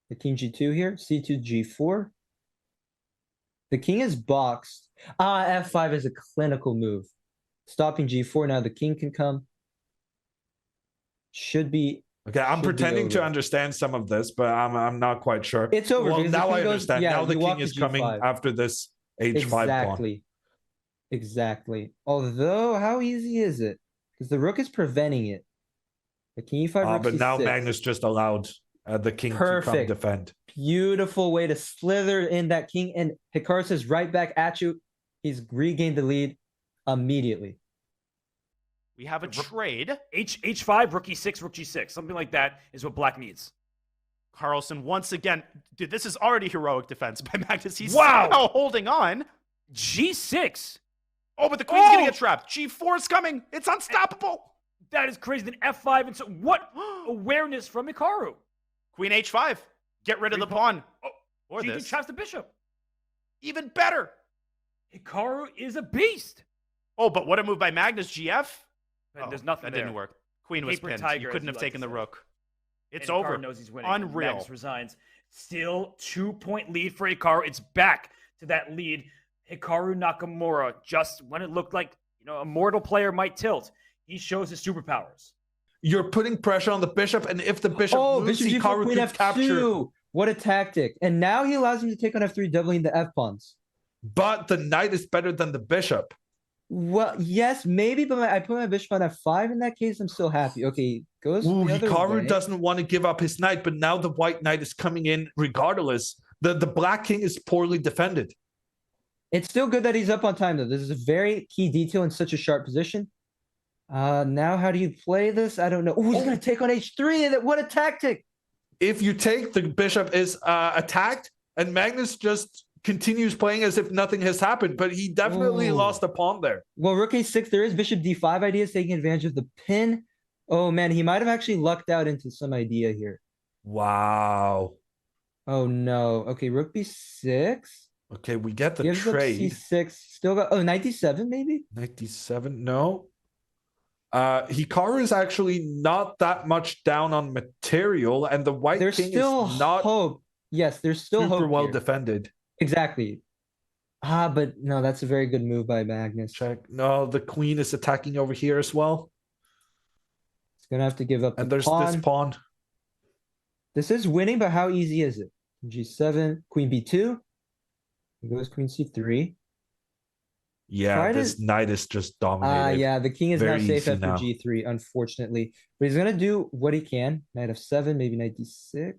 Speaker 3: The king g2 here, c2, g4. The king is boxed. F5 is a clinical move. Stopping g4. Now the king can come. Should be.
Speaker 4: Okay, I'm pretending to understand some of this, but I'm not quite sure.
Speaker 3: It's over.
Speaker 4: Well, now I understand.
Speaker 3: Yeah,
Speaker 4: now the king is coming after this h5 pawn.
Speaker 3: Exactly. Although, how easy is it? Because the rook is preventing it. The king e5, rook
Speaker 4: but
Speaker 3: c6.
Speaker 4: now Magnus just allowed the king to come defend.
Speaker 3: Beautiful way to slither in that king, and Hikaru says right back at you. He's regained the lead immediately.
Speaker 2: We have a trade.
Speaker 1: H5, rook e6, rook g6. Something like that is what black needs.
Speaker 2: Carlson once again. Dude, this is already heroic defense by Magnus. He's somehow holding on.
Speaker 1: G6.
Speaker 2: Oh, but the queen's gonna get trapped. G4 is coming. It's unstoppable.
Speaker 1: That is crazy. Then f5. And so what awareness from Hikaru?
Speaker 2: Queen h5. Get rid of the pawn. Or
Speaker 1: G3
Speaker 2: this.
Speaker 1: traps the bishop.
Speaker 2: Even better.
Speaker 1: Hikaru is a beast.
Speaker 2: Oh, but what a move by Magnus. GF.
Speaker 1: There's nothing
Speaker 2: that
Speaker 1: there.
Speaker 2: didn't work. Queen was
Speaker 1: Paper
Speaker 2: pinned.
Speaker 1: tiger,
Speaker 2: You
Speaker 1: as
Speaker 2: couldn't
Speaker 1: you
Speaker 2: have
Speaker 1: like
Speaker 2: taken
Speaker 1: to
Speaker 2: the
Speaker 1: say.
Speaker 2: rook. It's
Speaker 1: And
Speaker 2: over.
Speaker 1: Hikaru knows he's winning.
Speaker 2: Unreal.
Speaker 1: Magnus resigns. Still 2-point lead for Hikaru. It's back to that lead. Hikaru Nakamura, just when it looked like a mortal player might tilt, he shows his superpowers.
Speaker 4: You're putting pressure on the bishop, and if the bishop moves,
Speaker 3: bishop g4,
Speaker 4: Hikaru
Speaker 3: queen
Speaker 4: could capture.
Speaker 3: f2. What a tactic. And now he allows him to take on f3, doubling the f pawns.
Speaker 4: But the knight is better than the bishop.
Speaker 3: Well, yes, maybe, but I put my bishop on f5. In that case, I'm still happy. Okay, goes the other
Speaker 4: Hikaru
Speaker 3: way.
Speaker 4: doesn't want to give up his knight, but now the white knight is coming in regardless. The black king is poorly defended.
Speaker 3: It's still good that he's up on time, though. This is a very key detail in such a sharp position. Now how do you play this? I don't know. Oh, he's going to take on h3. What a tactic.
Speaker 4: If you take, the bishop is attacked, and Magnus just continues playing as if nothing has happened, but he definitely lost a pawn there.
Speaker 3: Well, rook a6, there is bishop d5 ideas taking advantage of the pin. Oh, man, he might have actually lucked out into some idea here.
Speaker 4: Wow.
Speaker 3: Oh, no. Okay, rook b6.
Speaker 4: Okay, we get the
Speaker 3: Gives
Speaker 4: trade.
Speaker 3: Up c6. Still got, 97 maybe?
Speaker 4: 97, no. Hikaru is actually not that much down on material, and the white
Speaker 3: There's
Speaker 4: king
Speaker 3: still
Speaker 4: is not
Speaker 3: hope. Yes, there's still
Speaker 4: super
Speaker 3: hope
Speaker 4: well
Speaker 3: here.
Speaker 4: defended.
Speaker 3: Exactly. But no, that's a very good move by Magnus.
Speaker 4: Check. No, the queen is attacking over here as well.
Speaker 3: It's gonna have to give up.
Speaker 4: And there's this pawn.
Speaker 3: This is winning, but how easy is it? G7, queen b2. It goes queen c3.
Speaker 4: Yeah, this knight is just dominated.
Speaker 3: Yeah, the king is
Speaker 4: Very
Speaker 3: now safe
Speaker 4: easy
Speaker 3: after
Speaker 4: now.
Speaker 3: g3, unfortunately. But he's gonna do what he can. Knight f7, maybe knight d6.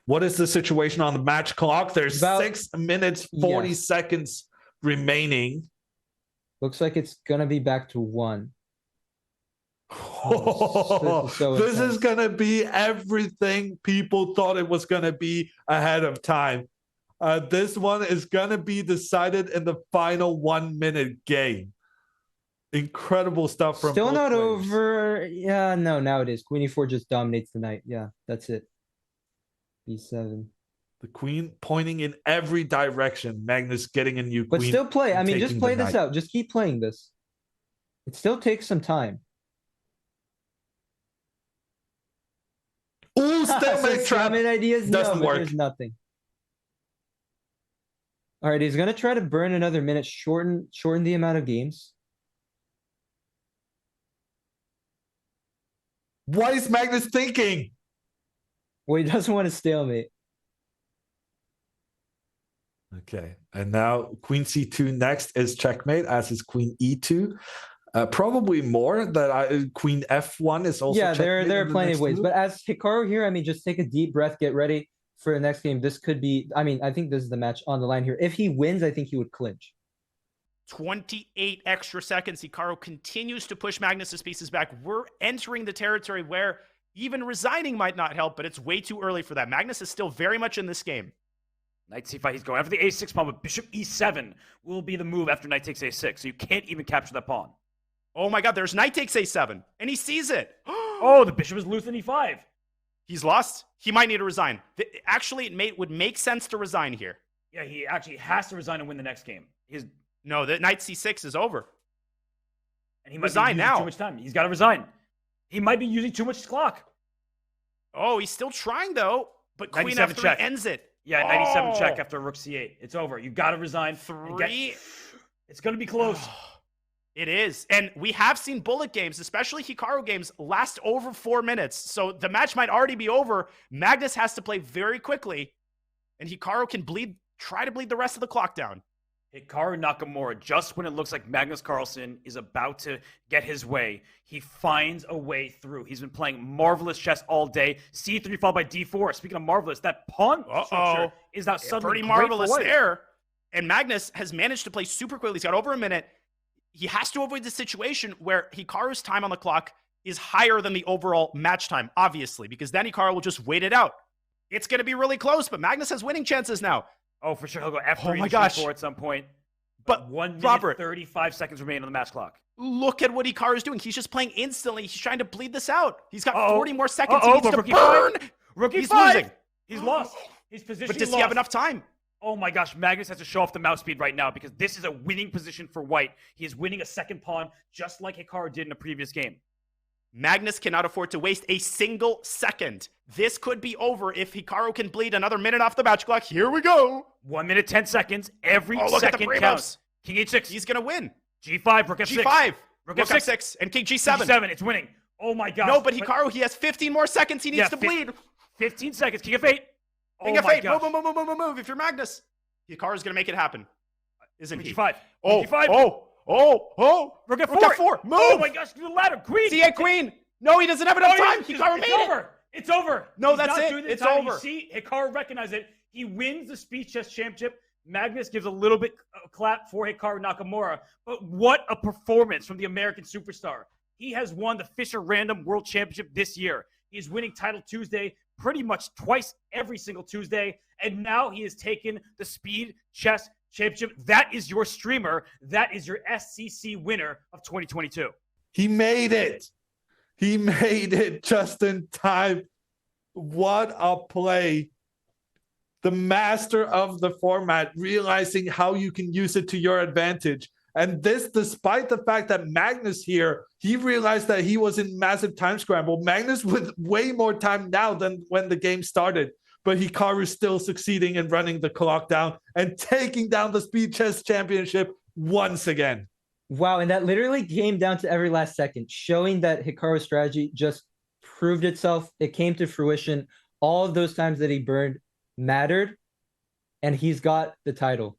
Speaker 4: What is the situation on the match clock? There's
Speaker 3: About
Speaker 4: 6 minutes, 40 seconds remaining.
Speaker 3: Looks like it's gonna be back to 1.
Speaker 4: This is going to be everything people thought it was going to be ahead of time. This one is going to be decided in the final 1 minute game. Incredible stuff from
Speaker 3: Still
Speaker 4: both
Speaker 3: not
Speaker 4: players.
Speaker 3: over. Yeah, no, now it is. Queen e4 just dominates the knight. Yeah, that's it. b7.
Speaker 4: The queen pointing in every direction. Magnus getting a new queen.
Speaker 3: But still play. I mean, just
Speaker 4: taking
Speaker 3: play
Speaker 4: the
Speaker 3: this
Speaker 4: knight.
Speaker 3: out. Just keep playing this. It still takes some time.
Speaker 4: Ooh, stalemate trap.
Speaker 3: Ideas?
Speaker 4: Doesn't
Speaker 3: no,
Speaker 4: work.
Speaker 3: There's nothing. All right, he's gonna try to burn another minute, shorten the amount of games.
Speaker 4: What is Magnus thinking?
Speaker 3: Well, he doesn't want to stalemate.
Speaker 4: Okay, and now queen c2 next is checkmate, as is queen e2. Probably more that queen f1 is also.
Speaker 3: Yeah, there are plenty of ways.
Speaker 4: move.
Speaker 3: But as Hikaru here, I mean, just take a deep breath, get ready for the next game. This could be. I mean, I think this is the match on the line here. If he wins, I think he would clinch.
Speaker 2: 28 extra seconds. Hikaru continues to push Magnus's pieces back. We're entering the territory where even resigning might not help, but it's way too early for that. Magnus is still very much in this game.
Speaker 1: Knight c5, he's going after the a6 pawn, but bishop e7 will be the move after knight takes a6, so you can't even capture that pawn.
Speaker 2: Oh my god, there's knight takes a7, and he sees it.
Speaker 1: Oh, the bishop is loose in e5.
Speaker 2: He's lost. He might need to resign. Actually, it would make sense to resign here.
Speaker 1: Yeah, he actually has to resign and win the next game.
Speaker 2: No, the knight c6 is over.
Speaker 1: And he might
Speaker 2: resign
Speaker 1: be using
Speaker 2: now.
Speaker 1: too much time. He's got to resign. He might be using too much clock.
Speaker 2: Oh, he's still trying though, but queen
Speaker 1: 97
Speaker 2: f3
Speaker 1: check.
Speaker 2: ends it.
Speaker 1: Yeah, 97 check after rook c8. It's over. You got to resign. It's going to be close.
Speaker 2: It is. And we have seen bullet games, especially Hikaru games, last over 4 minutes. So the match might already be over. Magnus has to play very quickly, and Hikaru can try to bleed the rest of the clock down.
Speaker 1: Hikaru Nakamura, just when it looks like Magnus Carlsen is about to get his way, he finds a way through. He's been playing marvelous chess all day. C3 followed by D4. Speaking of marvelous, that pawn structure is now suddenly
Speaker 2: pretty marvelous there. And Magnus has managed to play super quickly. He's got over a minute. He has to avoid the situation where Hikaru's time on the clock is higher than the overall match time, obviously, because then Hikaru will just wait it out. It's going to be really close, but Magnus has winning chances now.
Speaker 1: Oh, for sure. He'll go F3
Speaker 2: Oh my
Speaker 1: and
Speaker 2: gosh.
Speaker 1: G4 at some point.
Speaker 2: But
Speaker 1: 1 minute,
Speaker 2: Robert,
Speaker 1: 35 seconds remain on the match clock.
Speaker 2: Look at what Hikaru is doing. He's just playing instantly. He's trying to bleed this out. He's got 40 more seconds. He needs to burn.
Speaker 1: Rookie
Speaker 2: He's
Speaker 1: 5.
Speaker 2: losing.
Speaker 1: He's lost. His position
Speaker 2: But does he have enough time?
Speaker 1: Oh my gosh, Magnus has to show off the mouse speed right now because this is a winning position for white. He is winning a second pawn just like Hikaru did in a previous game.
Speaker 2: Magnus cannot afford to waste a single second. This could be over if Hikaru can bleed another minute off the match clock. Here we go.
Speaker 1: 1 minute, 10 seconds. Every
Speaker 2: look
Speaker 1: second
Speaker 2: at the
Speaker 1: counts. King H6.
Speaker 2: He's going to win.
Speaker 1: G5, Rook F6.
Speaker 2: G5.
Speaker 1: Rook
Speaker 2: Rook
Speaker 1: F6.
Speaker 2: F6. And King G7.
Speaker 1: G7, it's winning. Oh my gosh.
Speaker 2: No, but Hikaru, he has 15 more seconds. He needs to bleed.
Speaker 1: 15 seconds. King F8.
Speaker 2: King F8. Move. If you're Magnus. Hikaru's going to make it happen. Isn't he?
Speaker 1: G5.
Speaker 2: G5.
Speaker 1: Rook F4.
Speaker 2: Rook F4. Move.
Speaker 1: Oh my gosh, the ladder. Queen.
Speaker 2: C8 queen. No, he doesn't have enough time. Hikaru made it.
Speaker 1: It's over.
Speaker 2: No, that's it. It's over.
Speaker 1: You see, Hikaru recognized it. He wins the Speed Chess Championship. Magnus gives a little bit of clap for Hikaru Nakamura. But what a performance from the American superstar. He has won the Fisher Random World Championship this year. He's winning Title Tuesday pretty much twice every single Tuesday. And now he has taken the Speed Chess Championship. That is your streamer. That is your SCC winner of 2022.
Speaker 4: He made it. He made it just in time. What a play. The master of the format, realizing how you can use it to your advantage. And this, despite the fact that Magnus here, he realized that he was in massive time scramble. Magnus with way more time now than when the game started. But Hikaru still succeeding in running the clock down and taking down the Speed Chess Championship once again.
Speaker 3: Wow, and that literally came down to every last second, showing that Hikaru's strategy just proved itself. It came to fruition. All of those times that he burned mattered, and he's got the title.